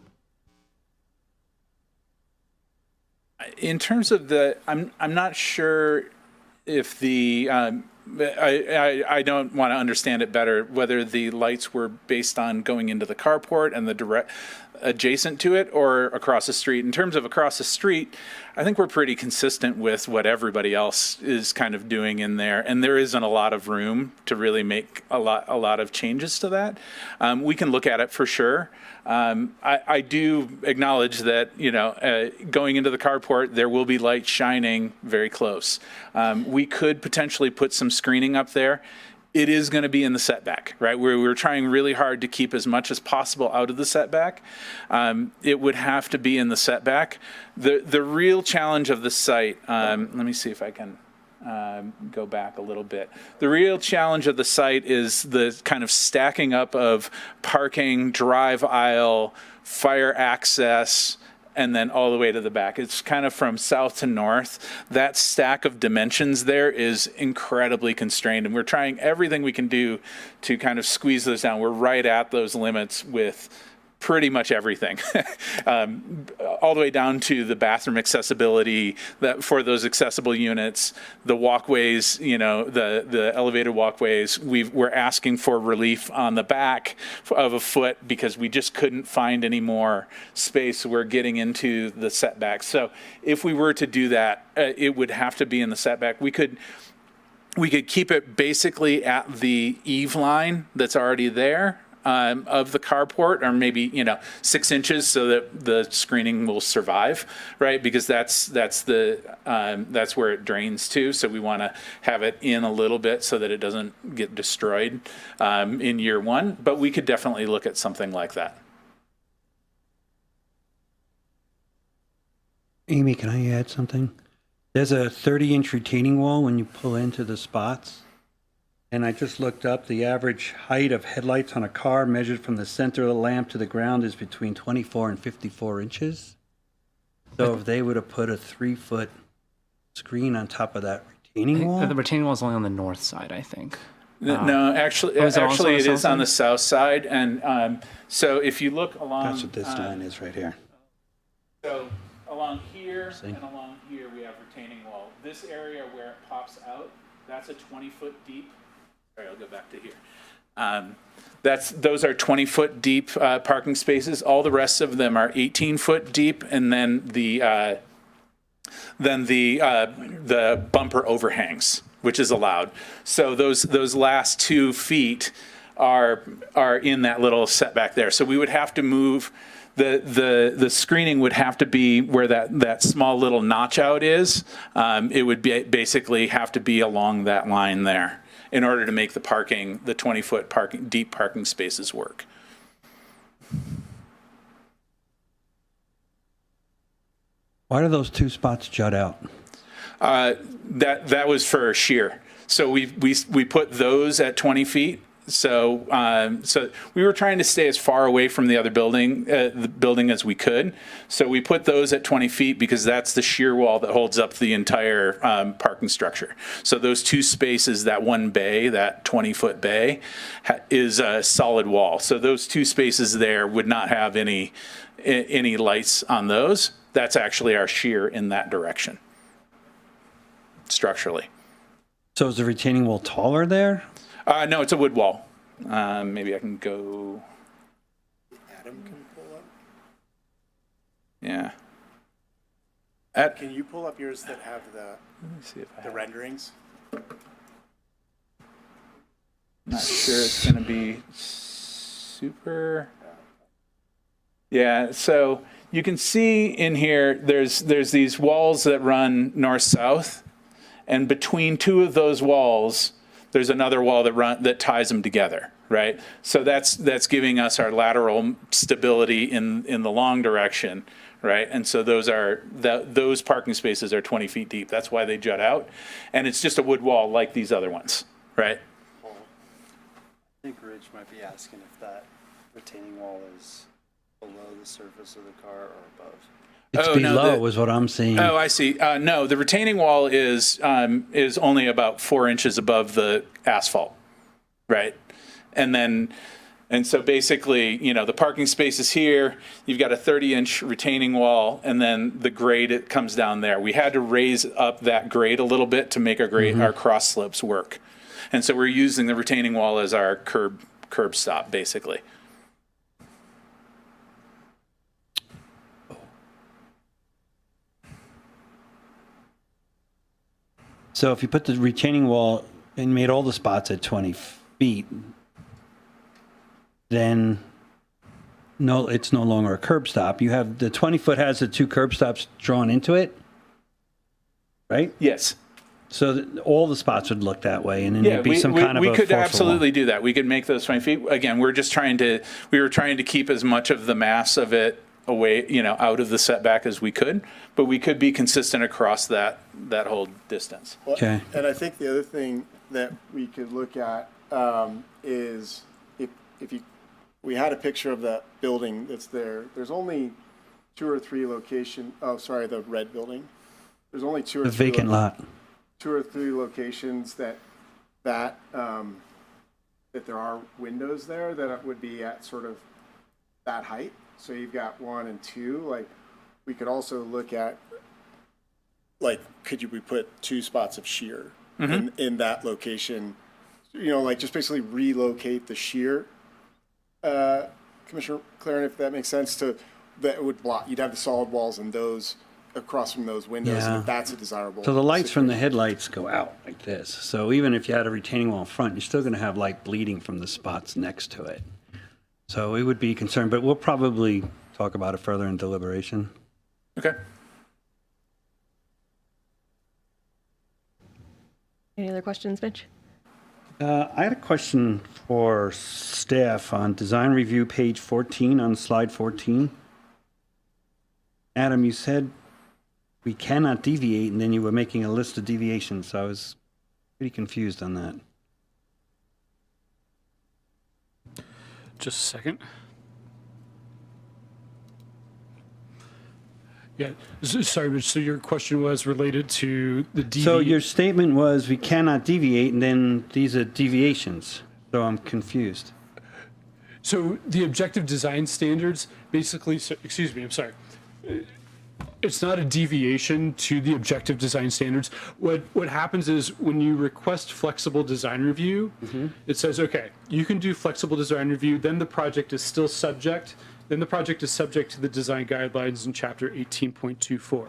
In terms of I'm not sure if I don't want to understand it better, whether the lights were based on going into the carport and the direct adjacent to it or across the street. In terms of across the street, I think we're pretty consistent with what everybody else is kind of doing in there. And there isn't a lot of room to really make a lot of changes to that. We can look at it for sure. I do acknowledge that, going into the carport, there will be light shining very close. We could potentially put some screening up there. It is going to be in the setback, right? We're trying really hard to keep as much as possible out of the setback. It would have to be in the setback. The real challenge of the site, let me see if I can go back a little bit. The real challenge of the site is the kind of stacking up of parking, drive aisle, fire access, and then all the way to the back. It's kind of from south to north. That stack of dimensions there is incredibly constrained, and we're trying everything we can do to kind of squeeze those down. We're right at those limits with pretty much everything, all the way down to the bathroom accessibility that for those accessible units, the walkways, the elevated walkways. We're asking for relief on the back of a foot because we just couldn't find any more space. We're getting into the setback. So if we were to do that, it would have to be in the setback. We could keep it basically at the eave line that's already there. Of the carport, or maybe 6 inches, so that the screening will survive, right? Because that's where it drains to. So we want to have it in a little bit so that it doesn't get destroyed in year one. But we could definitely look at something like that. Amy, can I add something? There's a 30-inch retaining wall when you pull into the spots. And I just looked up, the average height of headlights on a car measured from the center of the lamp to the ground is between 24 and 54 inches. So if they would have put a 3-foot screen on top of that retaining wall? The retaining wall is only on the north side, I think. No, actually, is it also on the it south is on side? the south side. And so if you look along... That's what this line is right here. So along here and along here, we have retaining wall. This area where it pops out, that's a 20-foot deep. Sorry, I'll go back to here. Those are 20-foot deep parking spaces. All the rest of them are 18-foot deep, and then the bumper overhangs, which is allowed. So those last 2 feet are in that little setback there. So we would have to move. The screening would have to be where that small little notch out is. It would basically have to be along that line there, in order to make the 20-foot deep parking spaces work. Why do those 2 spots jut out? That was for shear. So we put those at 20 feet. So we were trying to stay as far away from the other building as we could. So we put those at 20 feet because that's the shear wall that holds up the entire parking structure. So those 2 spaces, that one bay, that 20-foot bay, is a solid wall. So those 2 spaces there would not have any lights on those. That's actually our shear in that direction, structurally. So is the retaining wall taller there? No, it's a wood wall. Maybe I can go. Adam can pull up. Yeah. Can you pull up yours that have the renderings? Not sure it's going to be super. Yeah, so you can see in here, there's these walls that run north-south, and between 2 of those walls, there's another wall that ties them together, right? So that's giving us our lateral stability in the long direction, right? And so those parking spaces are 20 feet deep. That's why they jut out. And it's just a wood wall like these other ones, right? I think Rich might be asking if that retaining wall is below the surface of the car or above. It's Oh, no, below is what I'm seeing. Oh, I see. No, the retaining wall is only about 4 inches above the asphalt, right? And so basically, the parking space is here. You've got a 30-inch retaining wall, and then the grade it comes down there. We had to raise up that grade a little bit to make our cross slopes work, and so we're using the retaining wall as our curb stop, basically. So if you put the retaining wall and made all the spots at 20 feet, then no, it's no longer a curb stop. You have the 20-foot has the 2 curb stops drawn into it, right? Yes. So all the spots would look that way, and then there'd be some kind of we a could forceful absolutely wall. do that. We could make those 20 feet. Again, we were trying to keep as much of the mass of it away, out of the setback as we could, but we could be consistent across that whole distance. Well, Okay. And I think the other thing that we could look at is we had a picture of that building that's there. There's only 2 or 3 locations. Oh, sorry, the red building. There's only 2 or The 3 vacant lot. 2 or 3 locations that there are windows there that would be at sort of that height. So you've got 1 and 2. Like, we could also look at, like, we put 2 spots of shear in that location? Like just basically relocate the shear. Commissioner Claren, if that makes sense, that would block. You'd have the solid walls and those across from those windows. Yeah. And if that's a desirable. So the lights from the headlights go out like this. So even if you had a retaining wall in front, you're still going to have light bleeding from the spots next to it. So it would be a concern, but we'll probably talk about it further in deliberation. Okay. Any other questions, Mitch? I had a question for staff on design review, page 14 on slide 14. Adam, you said we cannot deviate, and then you were making a list of deviations. So I was pretty confused on that. Just a second. Yeah, sorry, Rich, so your question was related to the So your statement was we cannot deviate, and then these are deviations. So I'm confused. So the objective design standards basically, excuse me, I'm sorry. It's not a deviation to the objective design standards. What happens is when you request flexible design review, it says, okay, you can do flexible design review, then the project is still subject. Then the project is subject to the design guidelines in chapter 18.24.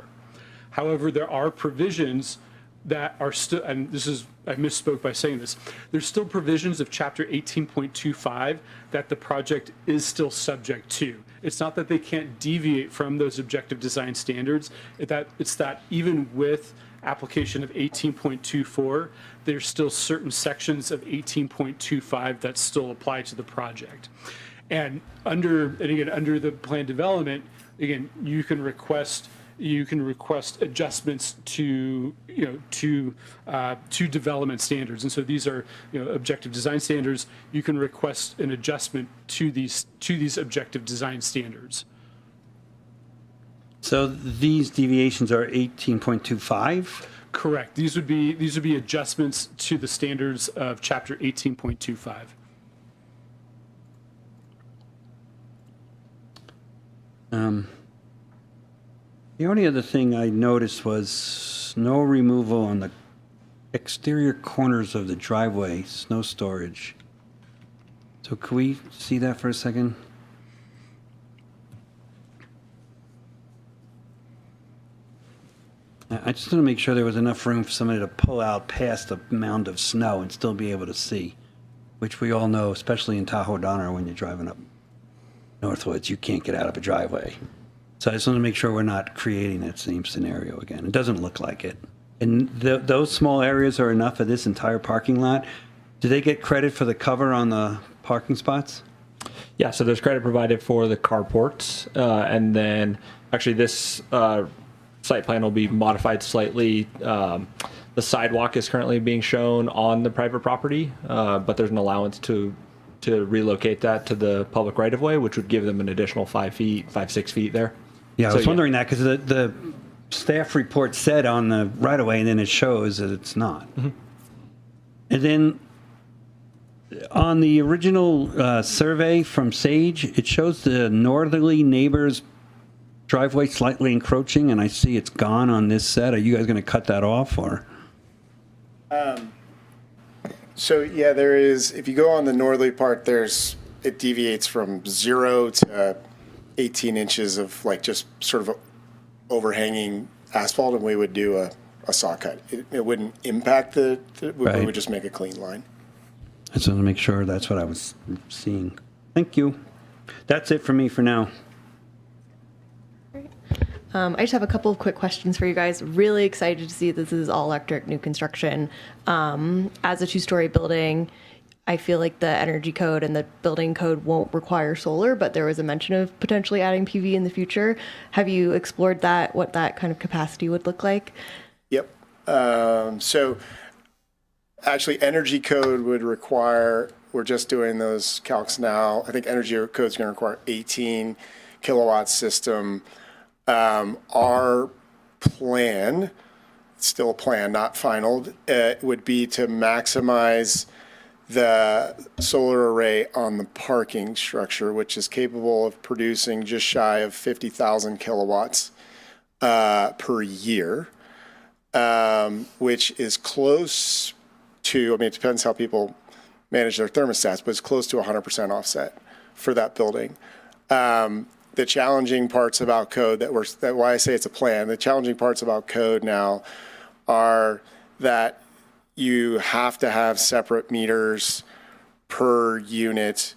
However, there are provisions that are still, and this is, I misspoke by saying this, there's still provisions of chapter 18.25 that the project is still subject to. It's not that they can't deviate from those objective design standards, it's that even with application of 18.24, there's still certain sections of 18.25 that still apply to the project. And under the plan development, again, you can request adjustments to development standards. And so these are, objective design standards. You can request an adjustment to these objective design standards. So these deviations are 18.25? Correct. These would be adjustments to the standards of chapter 18.25. The only other thing I noticed was snow removal on the exterior corners of the driveway, snow storage. So could we see that for a second? I just want to make sure there was enough room for somebody to pull out past a mound of snow and still be able to see, which we all know, especially in Tahoe Donner when you're driving up Northwoods, you can't get out of a driveway. So I just want to make sure we're not creating that same scenario again. It doesn't look like it. And those small areas are enough of this entire parking lot. Do they get credit for the cover on the parking spots? Yeah, so there's credit provided for the carports, and then actually this site plan will be modified slightly. The sidewalk is currently being shown on the private property, but there's an allowance to relocate that to the public right of way, which would give them an additional 6 feet there. Yeah, I So, was wondering that because the staff report said on the right of way, and then it shows that it's not. And then on the original survey from Sage, it shows the northerly neighbor's driveway slightly encroaching, and I see it's gone on this set. Are you guys going to cut that off, or? So yeah, there is, if you go on the northerly part, it deviates from 0 to 18 inches of like just sort of overhanging asphalt, and we would do a saw cut. It wouldn't impact we Right. would just make a clean line. I just want to make sure that's what I was seeing. Thank you. That's it for me for now. I just have a couple of quick questions for you guys. Really excited to see this is all electric new construction. As a 2-story building, I feel like the energy code and the building code won't require solar, but there was a mention of potentially adding PV in the future. Have you explored that, what that kind of capacity would look like? Yep. So actually, energy code would require, we're just doing those calcs now. I think energy code is going to require 18 kilowatt system. Our plan, still a plan, not final, would be to maximize the solar array on the parking structure, which is capable of producing just shy of 50,000 kilowatts per year, which is close to, I mean, it depends how people manage their thermostats, but it's close to 100% offset for that building. The challenging parts about code that why I say it's a plan, the challenging parts about code now are that you have to have separate meters per unit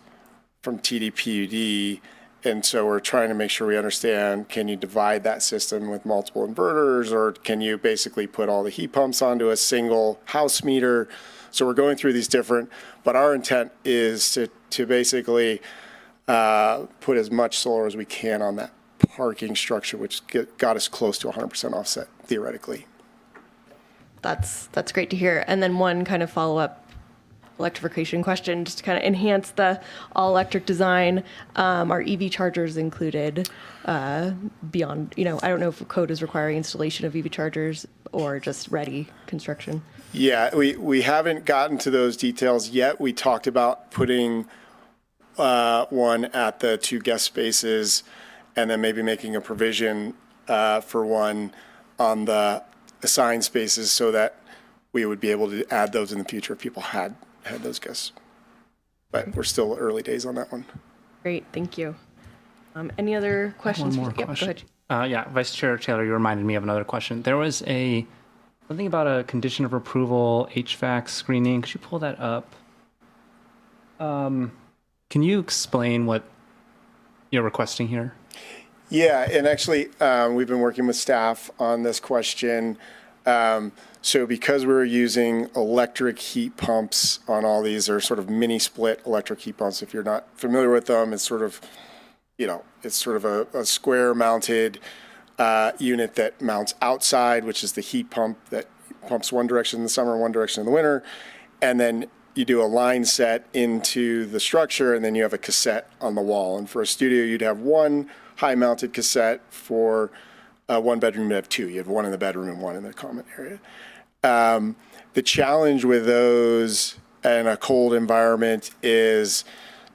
from TDPUD. And so we're trying to make sure we understand, can you divide that system with multiple inverters, or can you basically put all the heat pumps onto a single house meter? So we're going through these different, but our intent is to basically put as much solar as we can on that parking structure, which got us close to 100% offset theoretically. That's great to hear. And then one kind of follow-up electrification question, just to kind of enhance the all-electric design. Are EV chargers included beyond, I don't know if code is requiring installation of EV chargers or just ready construction? Yeah, we haven't gotten to those details yet. We talked about putting one at the 2 guest spaces, and then maybe making a provision for one on the assigned spaces so that we would be able to add those in the future if people had those guests. But we're still early days on that one. Great, thank you. Any other questions? One more Yep, question. go ahead. Yeah, Vice Chair Taylor, you reminded me of another question. There was something about a condition of approval, HVAC screening. Could you pull that up? Can you explain what you're requesting here? Yeah, and actually, we've been working with staff on this question. So because we're using electric heat pumps on all these, are sort of mini split electric heat pumps. If you're not familiar with them, it's sort of, it's sort of a square mounted unit that mounts outside, which is the heat pump that pumps one direction in the summer, one direction in the winter. And then you do a line set into the structure, and then you have a cassette on the wall. And for a studio, you'd have one high-mounted cassette. For one bedroom, you'd have 2. You have one in the bedroom and one in the common area. The challenge with those in a cold environment is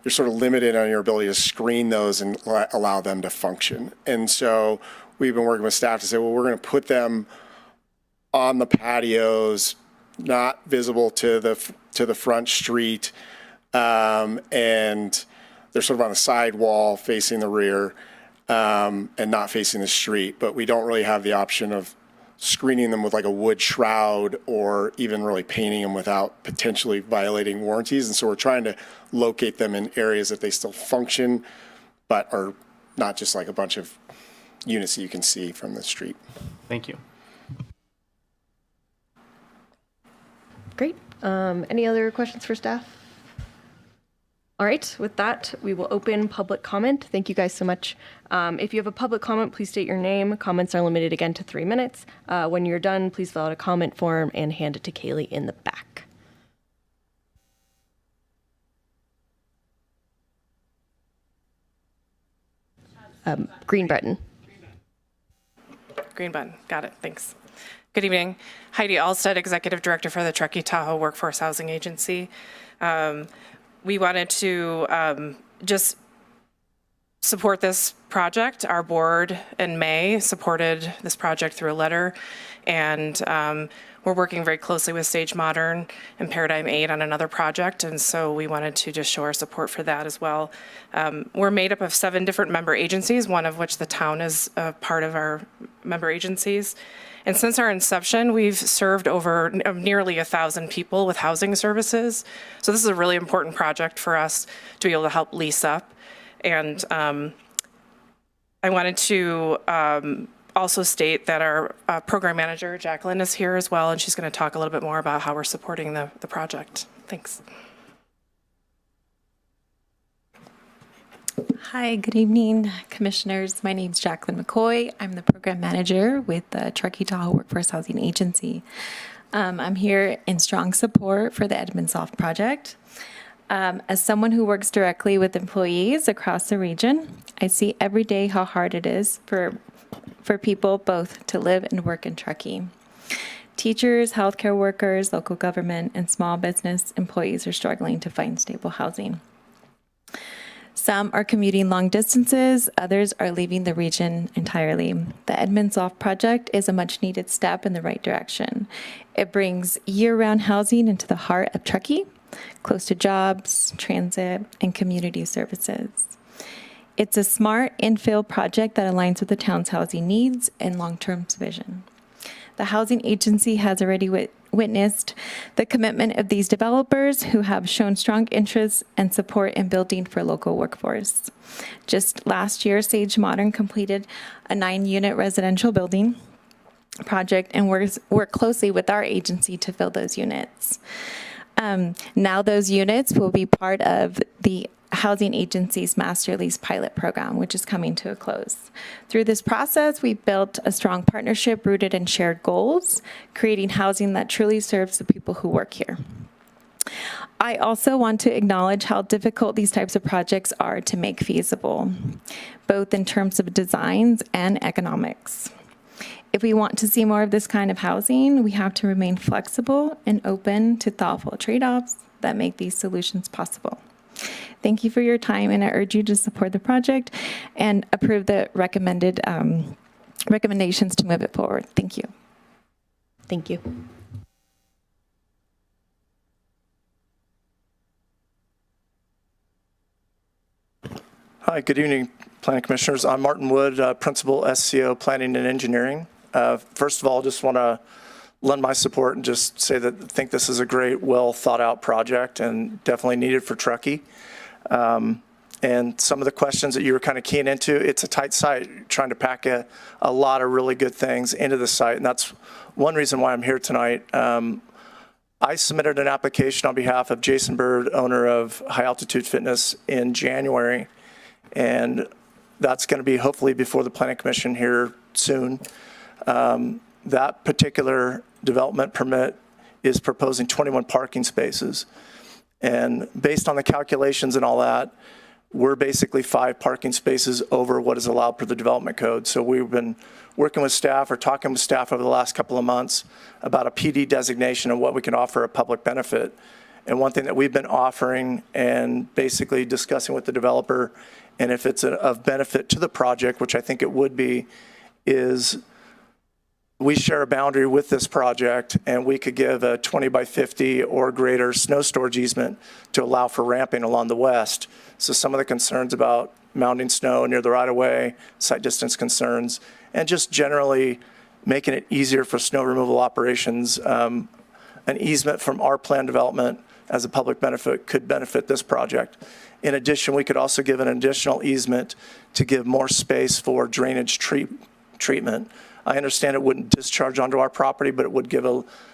you're sort of limited on your ability to screen those and allow them to function. And so we've been working with staff to say, well, we're going to put them on the patios, not visible to the front street, and they're sort of on a side wall facing the rear, and not facing the street. But we don't really have the option of screening them with like a wood shroud, or even really painting them without potentially violating warranties. And so we're trying to locate them in areas that they still function, but are not just like a bunch of units that you can see from the street. Thank you. Great. Any other questions for staff? All right, with that, we will open public comment. Thank you guys so much. If you have a public comment, please state your name. Comments are limited again to 3 minutes. When you're done, please fill out a comment form and hand it to Kaylee in the back. Green button. Green button. Got it. Thanks. Good evening. Heidi Alstead, Executive Director for the Truckee Tahoe Workforce Housing Agency. We wanted to just support this project. Our board in May supported this project through a letter, and we're working very closely with Sage Modern and Paradigm 8 on another project, and so we wanted to just show our support for that as well. We're made up of 7 different member agencies, one of which the town is a part of our member agencies. And since our inception, we've served over nearly 1,000 people with housing services. So this is a really important project for us to be able to help lease up. And I wanted to also state that our program manager, Jacqueline, is here as well, and she's going to talk a little bit more about how we're supporting the project. Thanks. Hi, good evening, commissioners. My name is Jacqueline McCoy. I'm the program manager with the Truckee Tahoe Workforce Housing Agency. I'm here in strong support for the Edmondsoft project. As someone who works directly with employees across the region, I see every day how hard it is for people both to live and work in Truckee. Teachers, healthcare workers, local government, and small business employees are struggling to find stable housing. Some are commuting long distances, others are leaving the region entirely. The Edmondsoft project is a much needed step in the right direction. It brings year-round housing into the heart of Truckee, close to jobs, transit, and community services. It's a smart infill project that aligns with the town's housing needs and long-term vision. The housing agency has already witnessed the commitment of these developers who have shown strong interest and support in building for local workforce. Just last year, Sage Modern completed a 9-unit residential building project and worked closely with our agency to fill those units. Now those units will be part of the housing agency's master lease pilot program, which is coming to a close. Through this process, we built a strong partnership rooted in shared goals, creating housing that truly serves the people who work here. I also want to acknowledge how difficult these types of projects are to make feasible, both in terms of designs and economics. If we want to see more of this kind of housing, we have to remain flexible and open to thoughtful trade-offs that make these solutions possible. Thank you for your time, and I urge you to support the project and approve the recommended recommendations to move it forward. Thank you. Thank you. Hi, good evening, Planning Commissioners. I'm Martin Wood, Principal SCO Planning and Engineering. First of all, just want to lend my support and just say that I think this is a great, well thought out project and definitely needed for Truckee. And some of the questions that you were kind of keying into, it's a tight site, trying to pack a lot of really good things into the site. And that's one reason why I'm here tonight. I submitted an application on behalf of Jason Bird, owner of High Altitude Fitness, in January. And that's going to be hopefully before the Planning Commission here soon. That particular development permit is proposing 21 parking spaces. And based on the calculations and all that, we're basically 5 parking spaces over what is allowed per the development code. So we've been working with staff or talking with staff over the last couple of months about a PD designation and what we can offer a public benefit. And one thing that we've been offering and basically discussing with the developer, and if it's of benefit to the project, which I think it would be, is we share a boundary with this project, and we could give a 20 by 50 or greater snow storage easement to allow for ramping along the west. So some of the concerns about mounting snow near the right-of-way, site distance concerns, and just generally making it easier for snow removal operations, an easement from our plan development as a public benefit could benefit this project. In addition, we could also give an additional easement to give more space for drainage treatment I understand it wouldn't discharge onto our property, but it would give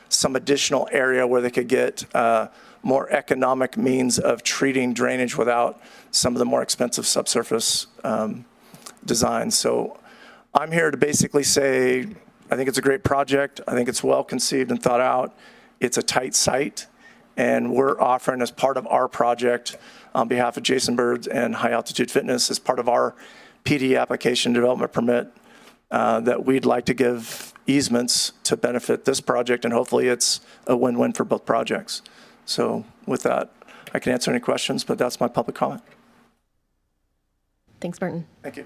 some additional area where they could get more economic means of treating drainage without some of the more expensive subsurface designs. So I'm here to basically say, I think it's a great project. I think it's well conceived and thought out. It's a tight site, and we're offering as part of our project on behalf of Jason Birds and High Altitude Fitness as part of our PD application development permit that we'd like to give easements to benefit this project, and hopefully it's a win-win for both projects. So with that, I can answer any questions, but that's my public comment. Thanks, Martin. Thank you.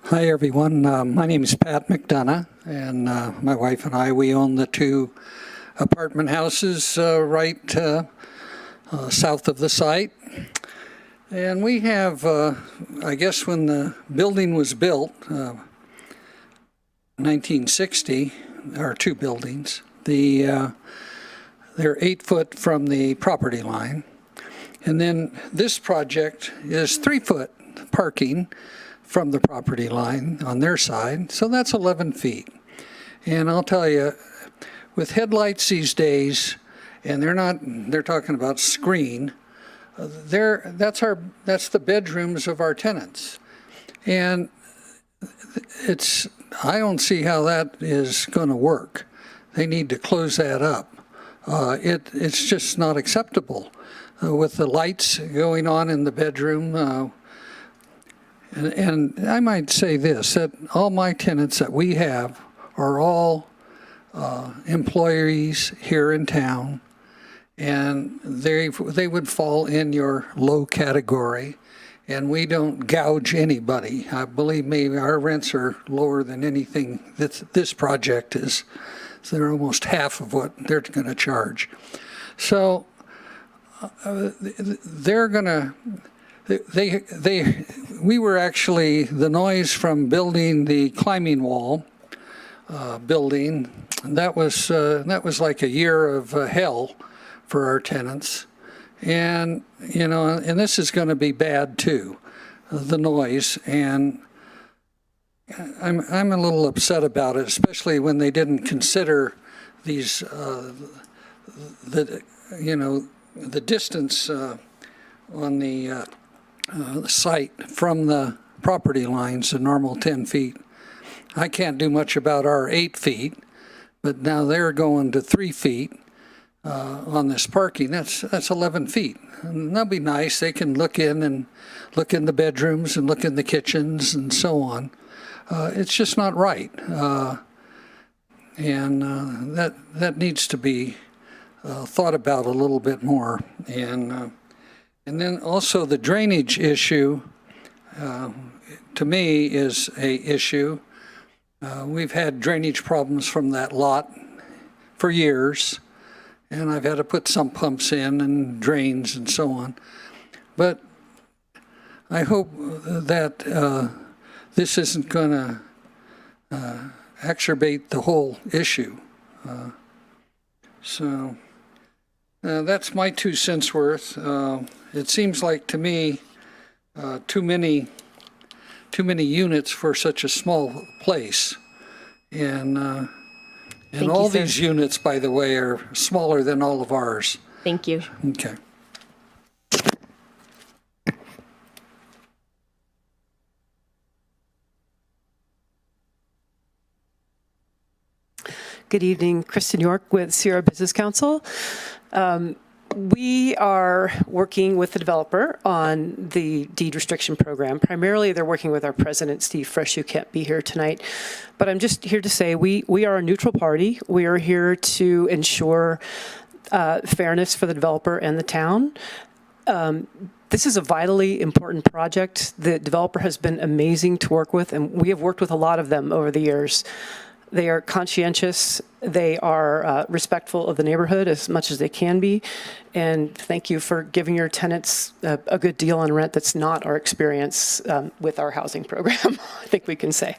Hi, everyone. My name is Pat McDonough, and my wife and I, we own the 2 apartment houses right south of the site. And we have, I guess when the building was built, 1960, our 2 buildings, they're 8 foot from the property line. And then this project is 3 foot parking from the property line on their side, so that's 11 feet. And I'll tell you, with headlights these days, and they're talking about screen, that's the bedrooms of our tenants. And I don't see how that is going to work. They need to close that up. It's just not acceptable with the lights going on in the bedroom. And I might say this, that all my tenants that we have are all employees here in town, and they would fall in your low category, and we don't gouge anybody. Believe me, our rents are lower than anything that this project is. So they're almost half of what they're going to charge. So they're going to... we were actually, the noise from building the climbing wall building, that was like a year of hell for our tenants. And, and this is going to be bad too, the noise. And I'm a little upset about it, especially when they didn't consider these, the distance on the site from the property lines, the normal 10 feet. I can't do much about our 8 feet, but now they're going to 3 feet on this parking. That's 11 feet. And that'll be nice. They can look in the bedrooms and look in the kitchens and so on. It's just not right. And that needs to be thought about a little bit more. And then also the drainage issue, to me, is a issue. We've had drainage problems from that lot for years, and I've had to put sump pumps in and drains and so on. But I hope that this isn't going to exacerbate the whole issue. So that's my 2 cents worth. It seems like to me too many units for such a small place, and all these units, by the way, are smaller than all of ours. Thank you. Okay. Good evening, Kristen York with Sierra Business Council. We are working with the developer on the deed restriction program. Primarily, they're working with our president, Steve Fresh, who can't be here tonight. But I'm just here to say we are a neutral party. We are here to ensure fairness for the developer and the town. This is a vitally important project. The developer has been amazing to work with, and we have worked with a lot of them over the years. They are conscientious. They are respectful of the neighborhood as much as they can be. And thank you for giving your tenants a good deal on rent. That's not our experience with our housing program, I think we can say.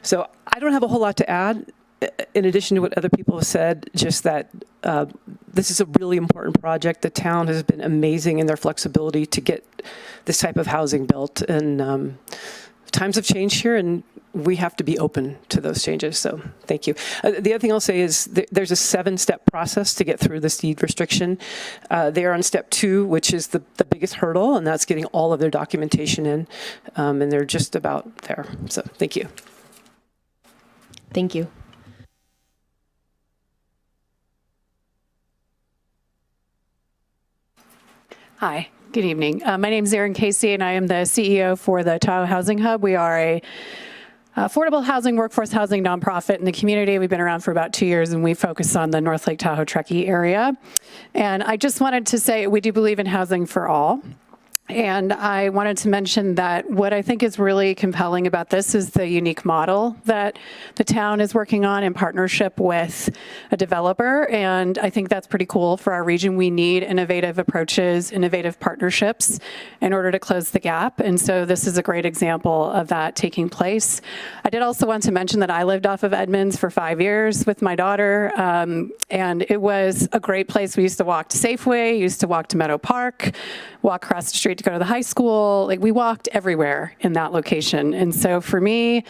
So I don't have a whole lot to add. in addition to what other people have said, just that this is a really important project. The town has been amazing in their flexibility to get this type of housing built. And times have changed here, and we have to be open to those changes. So thank you. The other thing I'll say is there's a 7-step process to get through this deed restriction. They're on step 2, which is the biggest hurdle, and that's getting all of their documentation in. And they're just about there. So thank you. Thank you. Hi, good evening. My name is Erin Casey, and I am the CEO for the Tahoe Housing Hub. We are a affordable housing, workforce housing nonprofit in the community. We've been around for about 2 years, and we focus on the North Lake Tahoe Truckee area. And I just wanted to say we do believe in housing for all. And I wanted to mention that what I think is really compelling about this is the unique model that the town is working on in partnership with a developer. And I think that's pretty cool for our region. We need innovative approaches, innovative partnerships in order to close the gap. And so this is a great example of that taking place. I did also want to mention that I lived off of Edmonds for 5 years with my daughter. And it was a great place. We used to walk to Safeway, used to walk to Meadow Park, walk across the street to go to the high school. Like, we walked everywhere in that location. And so for me,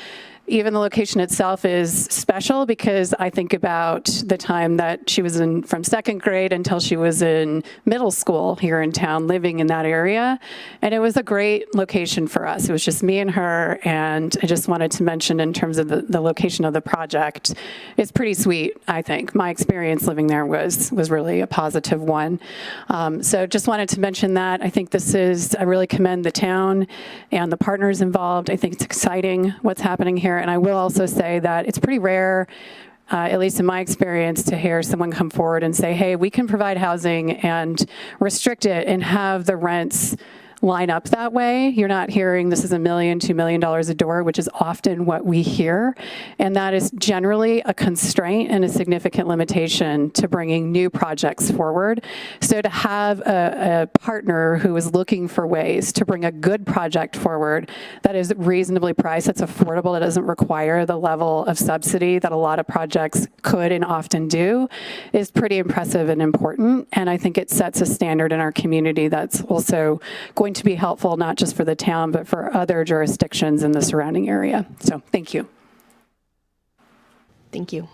even the location itself is special because I think about the time that she was in from 2nd grade until she was in middle school here in town, living in that area. And it was a great location for us. It was just me and her. And I just wanted to mention, in terms of the location of the project, it's pretty sweet, I think. My experience living there was really a positive one. So just wanted to mention that. I think I really commend the town and the partners involved. I think it's exciting what's happening here. And I will also say that it's pretty rare, at least in my experience, to hear someone come forward and say, hey, we can provide housing and restrict it and have the rents line up that way. You're not hearing this is $1 million, $2 million a door, which is often what we hear. And that is generally a constraint and a significant limitation to bringing new projects forward. So to have a partner who is looking for ways to bring a good project forward that is reasonably priced, that's affordable, that doesn't require the level of subsidy that a lot of projects could and often do, is pretty impressive and important. And I think it sets a standard in our community that's also going to be helpful, not just for the town, but for other jurisdictions in the surrounding area. So thank you. Thank you.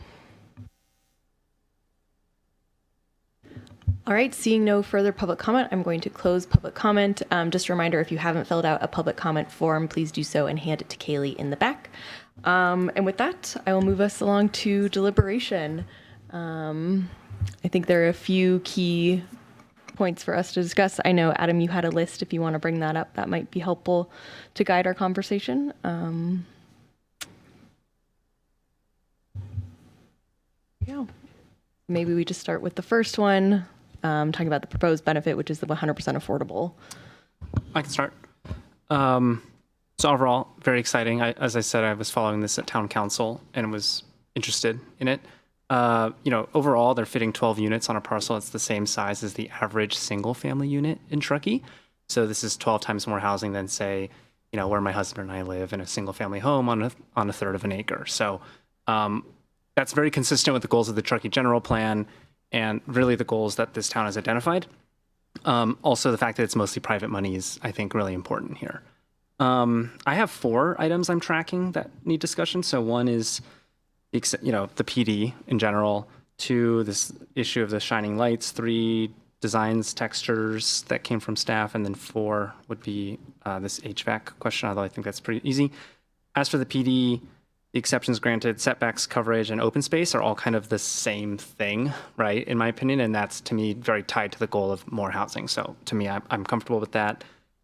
All right, seeing no further public comment, I'm going to close public comment. Just a reminder, if you haven't filled out a public comment form, please do so and hand it to Kaylee in the back. And with that, I will move us along to deliberation. I think there are a few key points for us to discuss. I know, Adam, you had a list. If you want to bring that up, that might be helpful to guide our conversation. Yeah. Maybe we just start with the first one, talking about the proposed benefit, which is the 100% affordable. I can start. So overall, very exciting. As I said, I was following this at town council and was interested in it. Overall, they're fitting 12 units on a parcel. It's the same size as the average single family unit in Truckee. So this is 12 times more housing than, say, where my husband and I live in a single family home on a third of an acre. So that's very consistent with the goals of the Truckee General Plan and really the goals that this town has identified. Also, the fact that it's mostly private money is, I think, really important here. I have 4 items I'm tracking that need discussion. So one is the PD in general, 2, this issue of the shining lights, 3, designs, textures that came from staff, and then 4 would be this HVAC question, although I think that's pretty easy. As for the PD, the exceptions granted, setbacks, coverage, and open space are all kind of the same thing, right, in my opinion, and that's, to me, very tied to the goal of more housing. So to me, I'm comfortable with that.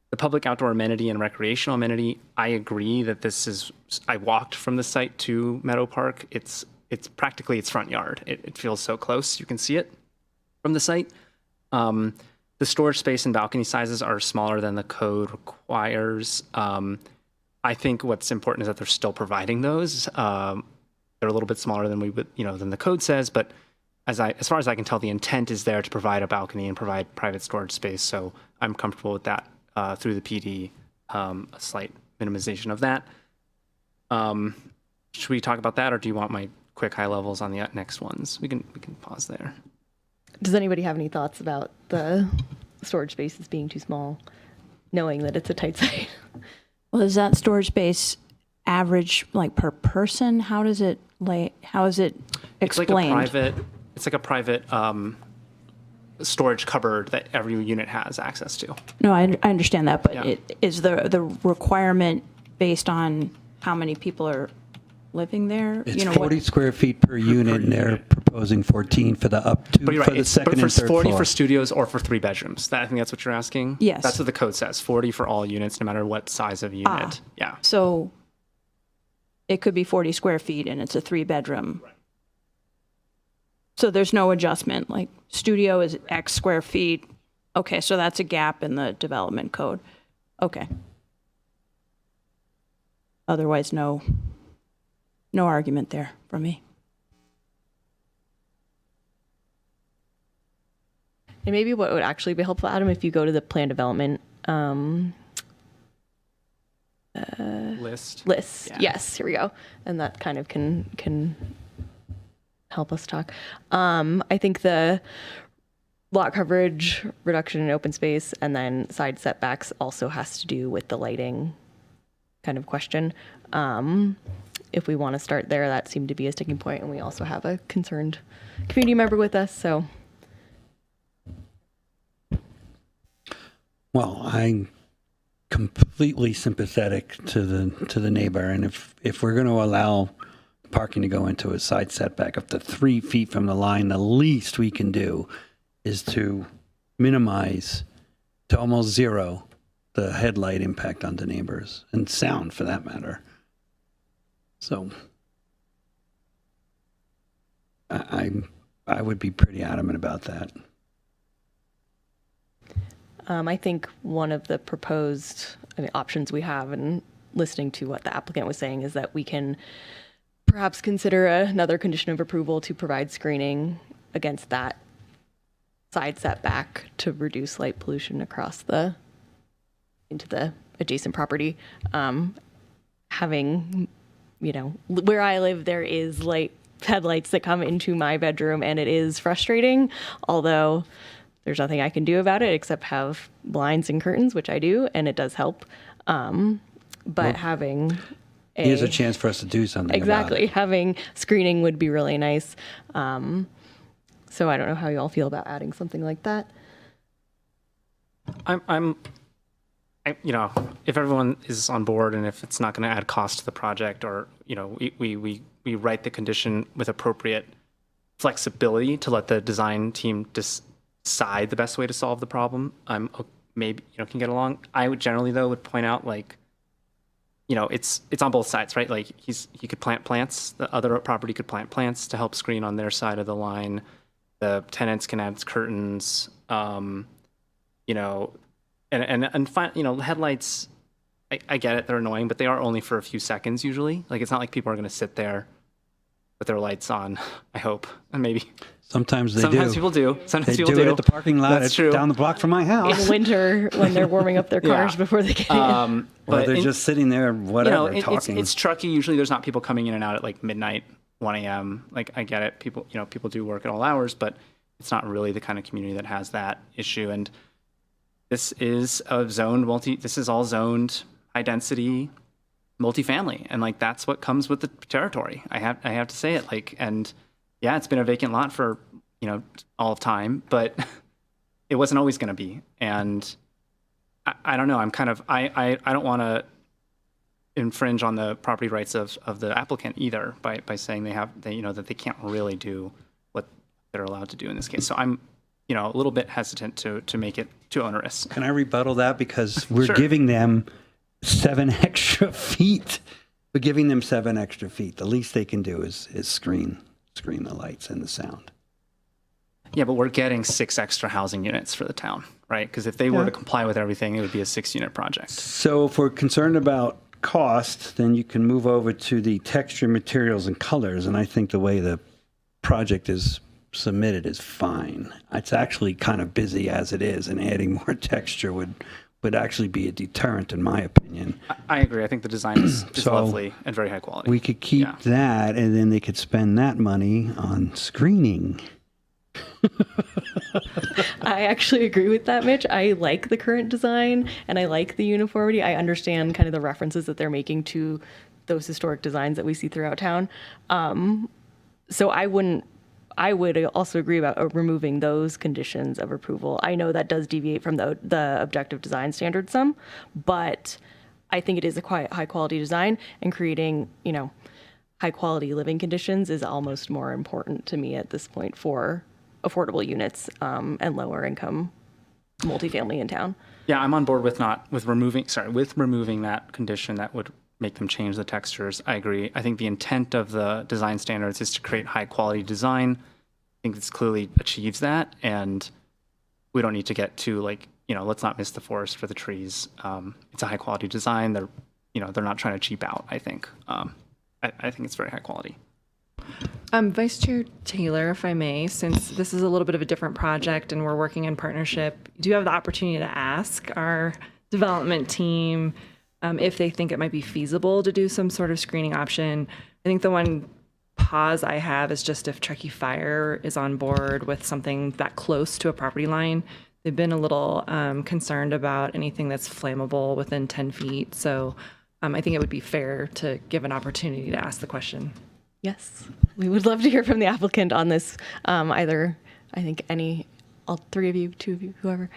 The public outdoor amenity and recreational amenity, I agree that this is, I walked from the site to Meadow Park. It's practically its front yard. It feels so close. You can see it from the site. The storage space and balcony sizes are smaller than the code requires. I think what's important is that they're still providing those. They're a little bit smaller than we would, than the code says, but as far as I can tell, the intent is there to provide a balcony and provide private storage space. So I'm comfortable with that. Through the PD, a slight minimization of that. Should we talk about that, or do you want my quick high levels on the next ones. We can pause there. Does anybody have any thoughts about the storage spaces being too small, knowing that it's a tight site? Well, is that storage space average like per person? How is it explained? It's like a private storage cupboard that every unit has access to. No, I understand that, but Yeah. is the requirement based on how many people are living there? It's 40 square feet per unit, and they're proposing 14 for the up to, But you're for right. the It's second for and third 40 floor. for studios or for 3 bedrooms. I think that's what you're asking. Yes. That's what the code says. 40 for all units, no matter what size of unit. Yeah. So it could be 40 square feet and it's a 3-bedroom. So there's no adjustment, like studio is X square feet. Okay, so that's a gap in the development code. Okay. Otherwise, no argument there from me. And maybe what would actually be helpful, Adam, if you go to the plan development List. list. Yeah. Yes, here we go. And that kind of can help us talk. I think the lot coverage reduction in open space and then side setbacks also has to do with the lighting kind of question. If we want to start there, that seemed to be a sticking point, and we also have a concerned community member with us, so. Well, I'm completely sympathetic to the neighbor, and if we're going to allow parking to go into a side setback up to 3 feet from the line, the least we can do is to minimize to almost zero the headlight impact on the neighbors and sound for that matter. So I would be pretty adamant about that. I think one of the proposed options we have, and listening to what the applicant was saying, is that we can perhaps consider another condition of approval to provide screening against that side setback to reduce light pollution across into the adjacent property. Having, where I live, there is headlights that come into my bedroom, and it is frustrating, although there's nothing I can do about it except have blinds and curtains, which I do, and it does help. But having Here's a chance for us to do something exactly about it. having screening would be really nice. So I don't know how you all feel about adding something like that. If everyone is on board and if it's not going to add cost to the project, or we write the condition with appropriate flexibility to let the design team decide the best way to solve the problem, I'm maybe can get along. I would generally though would point out it's on both sides, right? Like he could plant plants, the other property could plant plants to help screen on their side of the line. The tenants can add curtains, and headlights. I get it; they're annoying, but they are only for a few seconds usually. Like it's not like people are going to sit there with their lights on. I hope, and maybe Sometimes they do. sometimes people do. Sometimes They people do it at the parking lot. That's true. Down the block from my house. In winter, when they're warming up their cars Yeah. before they get in. Or but they're in- just sitting there, whatever, talking. It's Truckee. Usually, there's not people coming in and out at like midnight, 1 a.m. Like I get it. People do work at all hours, but it's not really the kind of community that has that issue. And this is a zoned This is all zoned high density multifamily, and like that's what comes with the territory. I have to say it. And yeah, it's been a vacant lot for all of time, but it wasn't always going to be. And I don't know. I'm kind of I don't want to infringe on the property rights of the applicant either by saying that they can't really do what they're allowed to do in this case. So I'm a little bit hesitant to make it too onerous. Can I rebuttal that? Because we're Sure. giving them 7 extra feet. We're giving them 7 extra feet. The least they can do is screen the lights and the sound. Yeah, but we're getting 6 extra housing units for the town, right? Because if they were to comply with everything, it would be a 6-unit project. So if we're concerned about cost, then you can move over to the texture, materials, and colors. And I think the way the project is submitted is fine. It's actually kind of busy as it is, and adding more texture would would actually be a deterrent, in my opinion. I agree. I think the design is So, lovely and very high quality. We could keep that, and then they could spend that money on screening. I actually agree with that, Mitch. I like the current design and I like the uniformity. I understand kind of the references that they're making to those historic designs that we see throughout town. So I would also agree about removing those conditions of approval. I know that does deviate from the objective design standard some, but I think it is a quite high quality design, and creating, high quality living conditions is almost more important to me at this point for affordable units and lower income multifamily in town. Yeah, I'm on board with removing that condition that would make them change the textures. I agree. I think the intent of the design standards is to create high quality design. I think this clearly achieves that, and we don't need to get to let's not miss the forest for the trees. It's a high quality design. They're not trying to cheap out. I think. I think it's very high quality. Vice Chair Taylor, if I may, since this is a little bit of a different project and we're working in partnership, do you have the opportunity to ask our development team if they think it might be feasible to do some sort of screening option? I think the one pause I have is just if Truckee Fire is on board with something that close to a property line. They've been a little concerned about anything that's flammable within 10 feet. So I think it would be fair to give an opportunity to ask the question. Yes, we would love to hear from the applicant on this. Either, I think all three of you, two of you, whoever.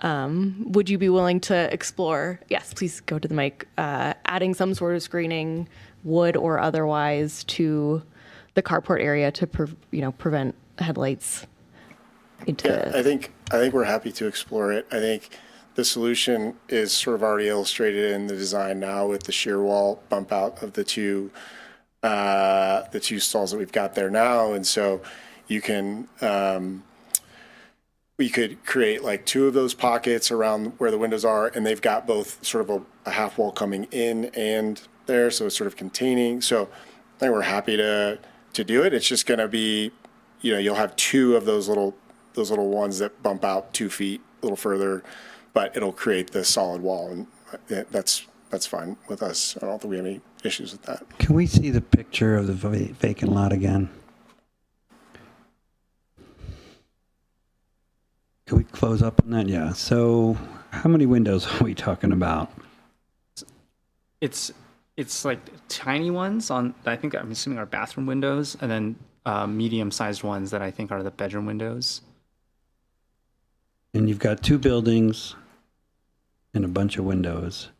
Would you be willing to explore? Yes, please go to the mic. Adding some sort of screening, wood or otherwise, to the carport area to prevent headlights into. Yeah, I think we're happy to explore it. I think the solution is sort of already illustrated in the design now with the shear wall bump out of the two stalls that we've got there now. And so you can, we could create like two of those pockets around where the windows are, and they've got both sort of a half wall coming in and there. So it's sort of containing. So I think we're happy to do it. It's just going to be, you'll have two of those little ones that bump out 2 feet a little further, but it'll create the solid wall. And that's fine with us. I don't think we have any issues with that. Can we see the picture of the vacant lot again? Can we close up on that? Yeah. So how many windows are we talking about? It's like tiny ones I'm assuming are bathroom windows, and then medium-sized ones that I think are the bedroom windows. And you've got two buildings and a bunch of windows.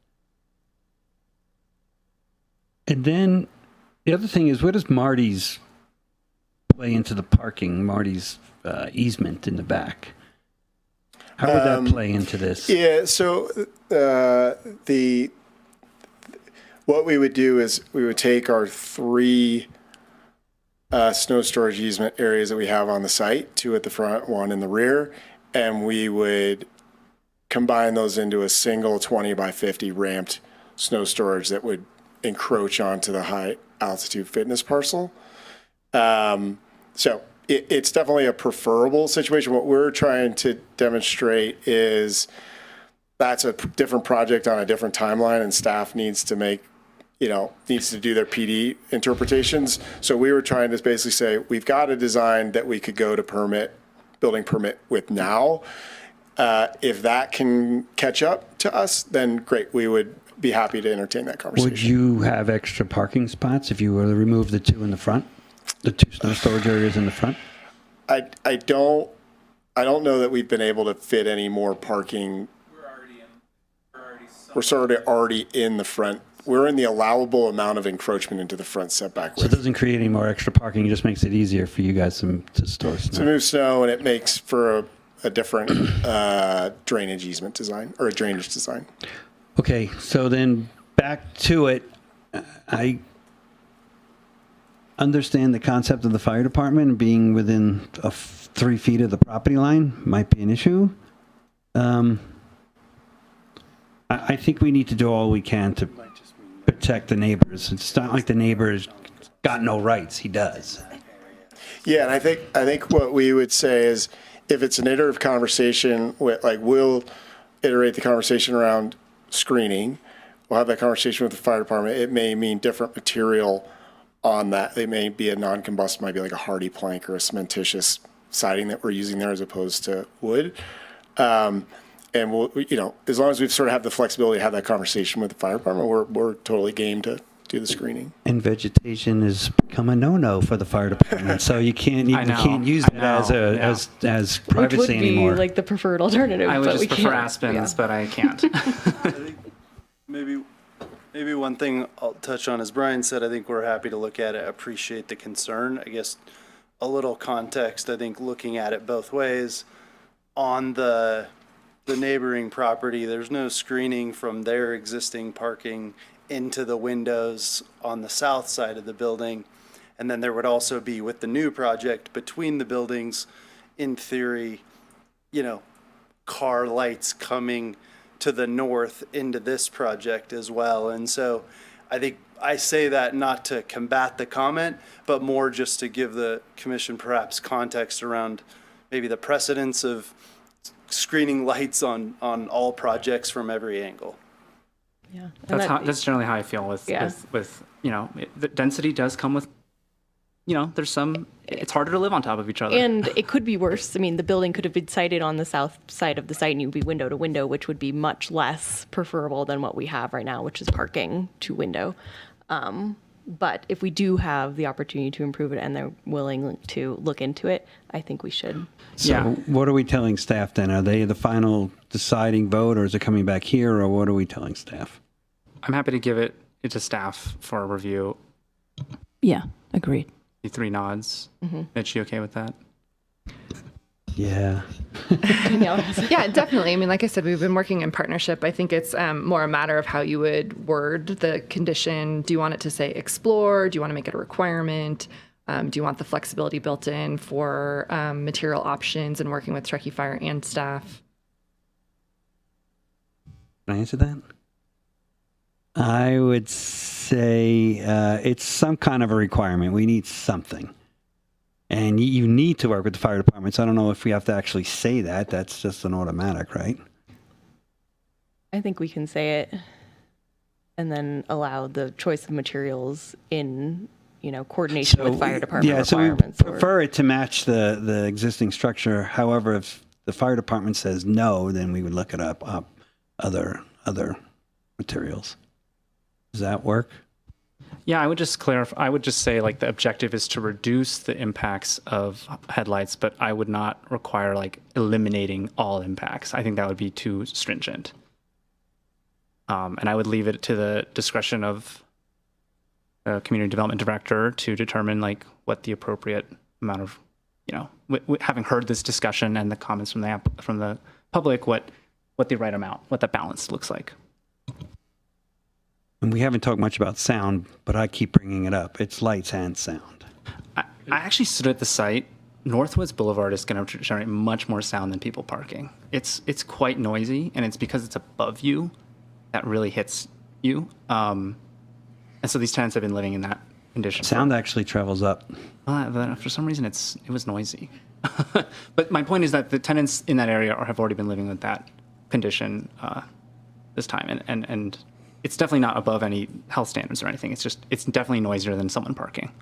And then the other thing is, where does Marty's play into the parking, Marty's easement in the back? How would that play into this? Yeah, so what we would do is we would take our three snow storage easement areas that we have on the site, two at the front, one in the rear, and we would combine those into a single 20 by 50 ramped snow storage that would encroach onto the high altitude fitness parcel. So it's definitely a preferable situation. What we're trying to demonstrate is that's a different project on a different timeline, and staff needs to needs to do their PD interpretations. So we were trying to basically say, we've got a design that we could go to building permit with now. If that can catch up to us, then great. We would be happy to entertain that conversation. Would you have extra parking spots if you were to remove the two in the front? The two snow storage areas in the front? I don't know that we've been able to fit any more parking. We're sort of already in the front. We're in the allowable amount of encroachment into the front setback. So it doesn't create any more extra parking. It just makes it easier for you guys to store snow. To move snow, and it makes for a different drainage easement design, or a drainage design. Okay, so then back to it. I understand the concept of the fire department being within 3 feet of the property line might be an issue. I think we need to do all we can to protect the neighbors. It's not like the neighbor's got no rights. He does. Yeah, and I think what we would say is, if it's an iterative conversation with, iterate the conversation around screening. We'll have that conversation with the fire department. It may mean different material on that. It may be a non-combustible, might be like a hardy plank or a cementitious siding that we're using there as opposed to wood. And we'll, as long as we've sort of have the flexibility to have that conversation with the fire department, we're totally game to do the screening. And vegetation has become a no-no for the fire department, so you can't use it as Which privacy would be anymore. like the preferred alternative. I would but just we prefer can't. aspens, but I can't. Maybe one thing I'll touch on, as Brian said, I think we're happy to look at it, appreciate the concern. I guess a little context, I think looking at it both ways. On the neighboring property, there's no screening from their existing parking into the windows on the south side of the building. And then there would also be, with the new project, between the buildings, in theory, car lights coming to the north into this project as well. And so I think I say that not to combat the comment, but more just to give the commission perhaps context around maybe the precedence of screening lights on all projects from every angle. Yeah. That's generally how I feel with the density does come with, there's some, it's harder to live on top of each other. And it could be worse. I mean, the building could have been sited on the south side of the site and you'd be window to window, which would be much less preferable than what we have right now, which is parking to window. But if we do have the opportunity to improve it and they're willing to look into it, I think we should. So what are we telling staff then? Are they the final deciding vote, or is it coming back here, or what are we telling staff? I'm happy to give it to staff for a review. Yeah, agreed. 3 nods. Mitch, you okay with that? Yeah. Yeah, definitely. I mean, like I said, we've been working in partnership. I think it's more a matter of how you would word the condition. Do you want it to say explore? Do you want to make it a requirement? Do you want the flexibility built in for material options and working with Truckee Fire and staff? Can I answer that? I would say it's some kind of a requirement. We need something. And you need to work with the fire departments. I don't know if we have to actually say that. That's just an automatic, right? I think we can say it and then allow the choice of materials in, coordination with fire department requirements. So we prefer it to match the existing structure. However, if the fire department says no, then we would look it up other materials. Does that work? Yeah, I would just clarify. I would just say the objective is to reduce the impacts of headlights, but I would not require eliminating all impacts. I think that would be too stringent. And I would leave it to the discretion of the community development director to determine what the appropriate amount of, having heard this discussion and the comments from the public, what the right amount, what the balance looks like. And we haven't talked much about sound, but I keep bringing it up. It's lights and sound. I actually stood at the site. Northwoods Boulevard is going to generate much more sound than people parking. It's quite noisy, and it's because it's above you that really hits you. And so these tenants have been living in that condition. Sound actually travels up. But for some reason, it was noisy. But my point is that the tenants in that area have already been living with that condition this time, and it's definitely not above any health standards or anything. It's definitely noisier than someone parking.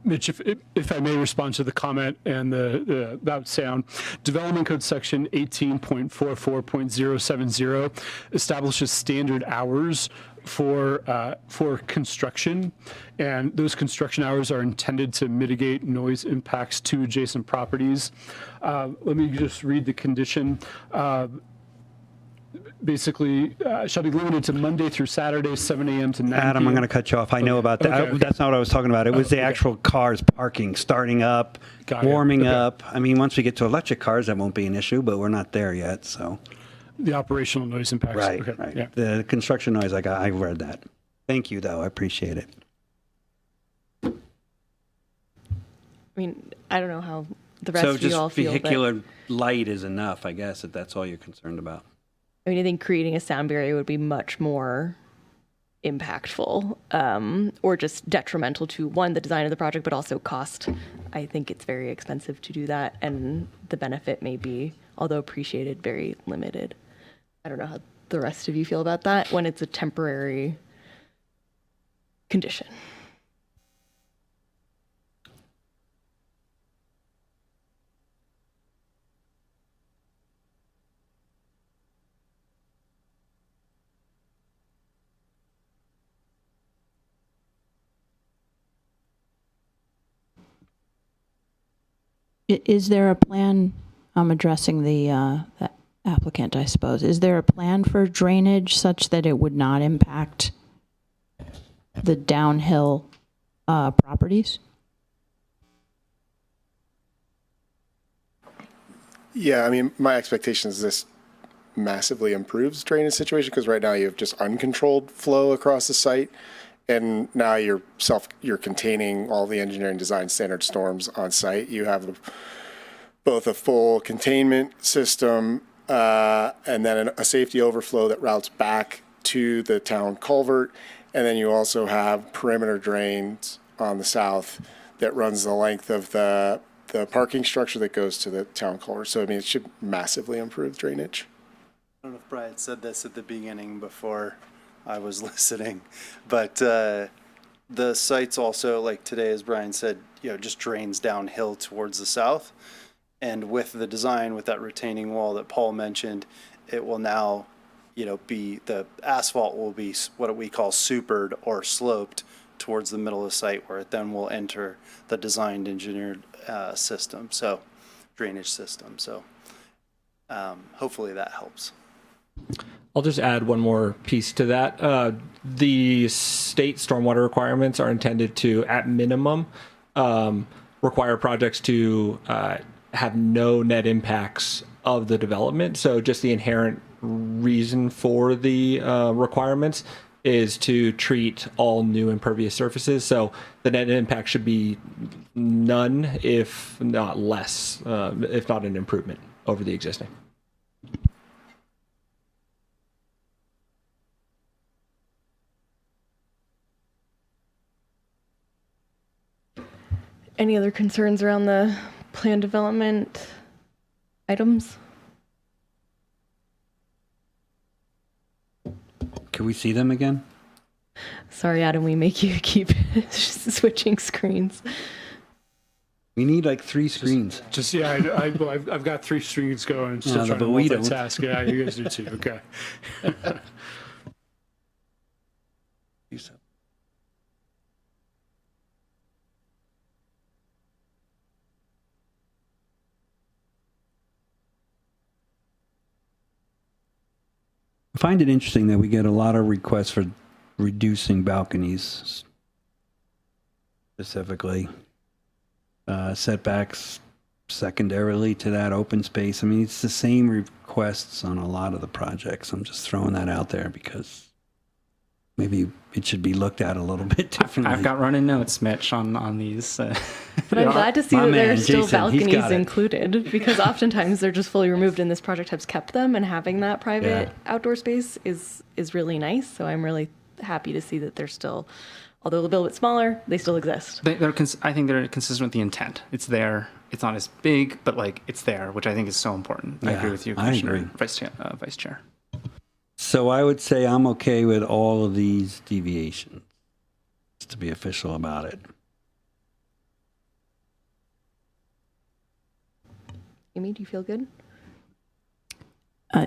Mitch, if I may respond to the comment and about sound, Development Code Section 18.44.070 establishes standard hours for construction, and those construction hours are intended to mitigate noise impacts to adjacent properties. Let me just read the condition. Basically, shall be limited to Monday through Saturday, 7 a.m. to 9 p.m. Adam, I'm going to cut you off. I know about that. Okay. That's not what I was talking about. It was the actual cars parking, starting up, warming up. I mean, once we get to electric cars, that won't be an issue, but we're not there yet. So the operational noise impacts. Right, Okay. right. Yeah. The construction noise, I read that. Thank you, though. I appreciate it. I mean, I don't know how the rest So of you all just feel. vehicular light is enough, I guess, if that's all you're concerned about. I think creating a sound barrier would be much more impactful or just detrimental to, one, the design of the project, but also cost. I think it's very expensive to do that, and the benefit may be, although appreciated, very limited. I don't know how the rest of you feel about that when it's a temporary condition. Is there a plan, I'm addressing the applicant, I suppose. Is there a plan for drainage such that it would not impact the downhill properties? Yeah, I mean, my expectation is this massively improves drainage situation because right now you have just uncontrolled flow across the site. And now you're containing all the engineering design standard storms on site. You have both a full containment system and then a safety overflow that routes back to the town culvert. And then you also have perimeter drains on the south that runs the length of the parking structure that goes to the town culvert. So, I mean, it should massively improve drainage. I don't know if Brian said this at the beginning before I was listening, but the site's also, like today, as Brian said, just drains downhill towards the south. And with the design, with that retaining wall that Paul mentioned, it will now, be, the asphalt will be what we call supered or sloped towards the middle of the site, where it then will enter the designed engineered system, so drainage system. So hopefully that helps. I'll just add one more piece to that. The state stormwater requirements are intended to, at minimum, require projects to have no net impacts of the development. So just the inherent reason for the requirements is to treat all new impervious surfaces. So the net impact should be none, if not less, if not an improvement over the existing. Any other concerns around the plan development items? Can we see them again? Sorry, Adam, we make you keep switching screens. We need like 3 screens. I've got 3 screens going and still No, trying to but we don't. multitask. Yeah, you guys do too. Okay. I find it interesting that we get a lot of requests for reducing balconies, specifically setbacks secondarily to that open space. I mean, it's the same requests on a lot of the projects. I'm just throwing that out there because maybe it should be looked at a little bit differently. I've got running notes, Mitch, on these. But I'm glad to see that there are still Jason, he's got balconies it. included, because oftentimes they're just fully removed, and this project has kept them, and having that private outdoor space is really nice. So I'm really happy to see that they're still, although a little bit smaller, they still exist. I think they're consistent with the intent. It's there. It's not as big, but it's there, which I think is so important. I Yeah, agree with you, I Commissioner, agree. Vice Chair. So I would say I'm okay with all of these deviations, just to be official about it. Amy, do you feel good?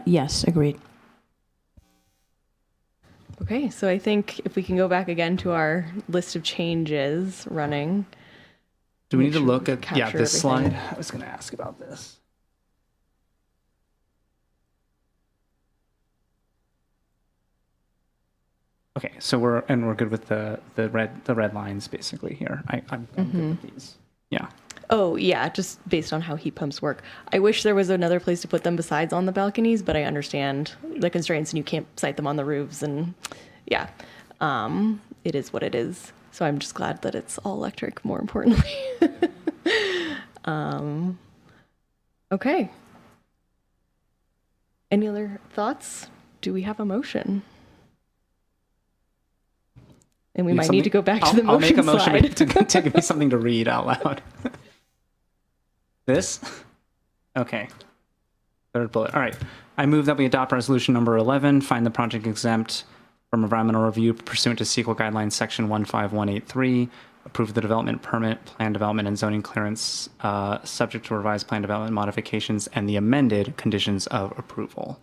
Yes, agreed. Okay, so I think if we can go back again to our list of changes running. Do we make need to sure look we at capture this everything. slide? I was going to ask about this. Okay, so we're good with the red lines basically here. I'm good with these. Yeah. Oh, yeah, just based on how heat pumps work. I wish there was another place to put them besides on the balconies, but I understand the constraints and you can't site them on the roofs, and yeah, it is what it is. So I'm just glad that it's all electric, more importantly. Okay. Any other thoughts? Do we have a motion? And we might need to go back to the I'll make motion a motion slide. to give me something to read out loud. This? Okay. Third bullet. All right. I move that we adopt resolution number 11, find the project exempt from environmental review pursuant to CEQA guidelines section 15183, approve the development permit, plan development, and zoning clearance subject to revised plan development modifications and the amended conditions of approval.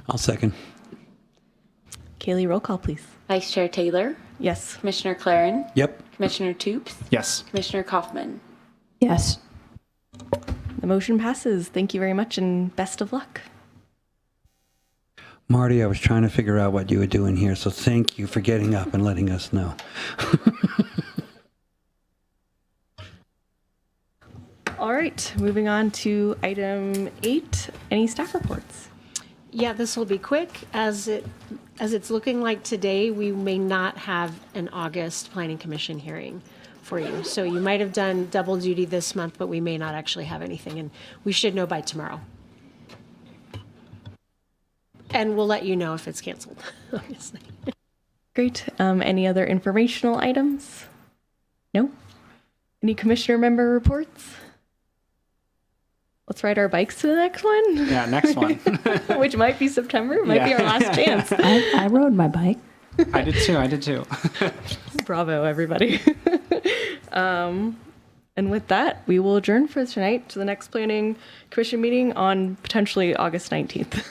I'll second. Kaylee, roll call, please. Vice Chair Taylor, Yes. Commissioner Claren, Yep. Commissioner Toops, Yes. Commissioner Kaufman. Yes. The motion passes. Thank you very much and best of luck. Marty, I was trying to figure out what you were doing here, so thank you for getting up and letting us know. All right, moving on to item 8. Any staff reports? Yeah, this will be quick. As it's looking like today, we may not have an August Planning Commission hearing for you. So you might have done double duty this month, but we may not actually have anything, and we should know by tomorrow. And we'll let you know if it's canceled, obviously. Great. Any other informational items? No? Any commissioner member reports? Let's ride our bikes to the next one. Yeah, next one. Which might be September, might be our last chance. I rode my bike. I did too. Bravo, everybody. And with that, we will adjourn for tonight to the next planning commission meeting on potentially August 19th.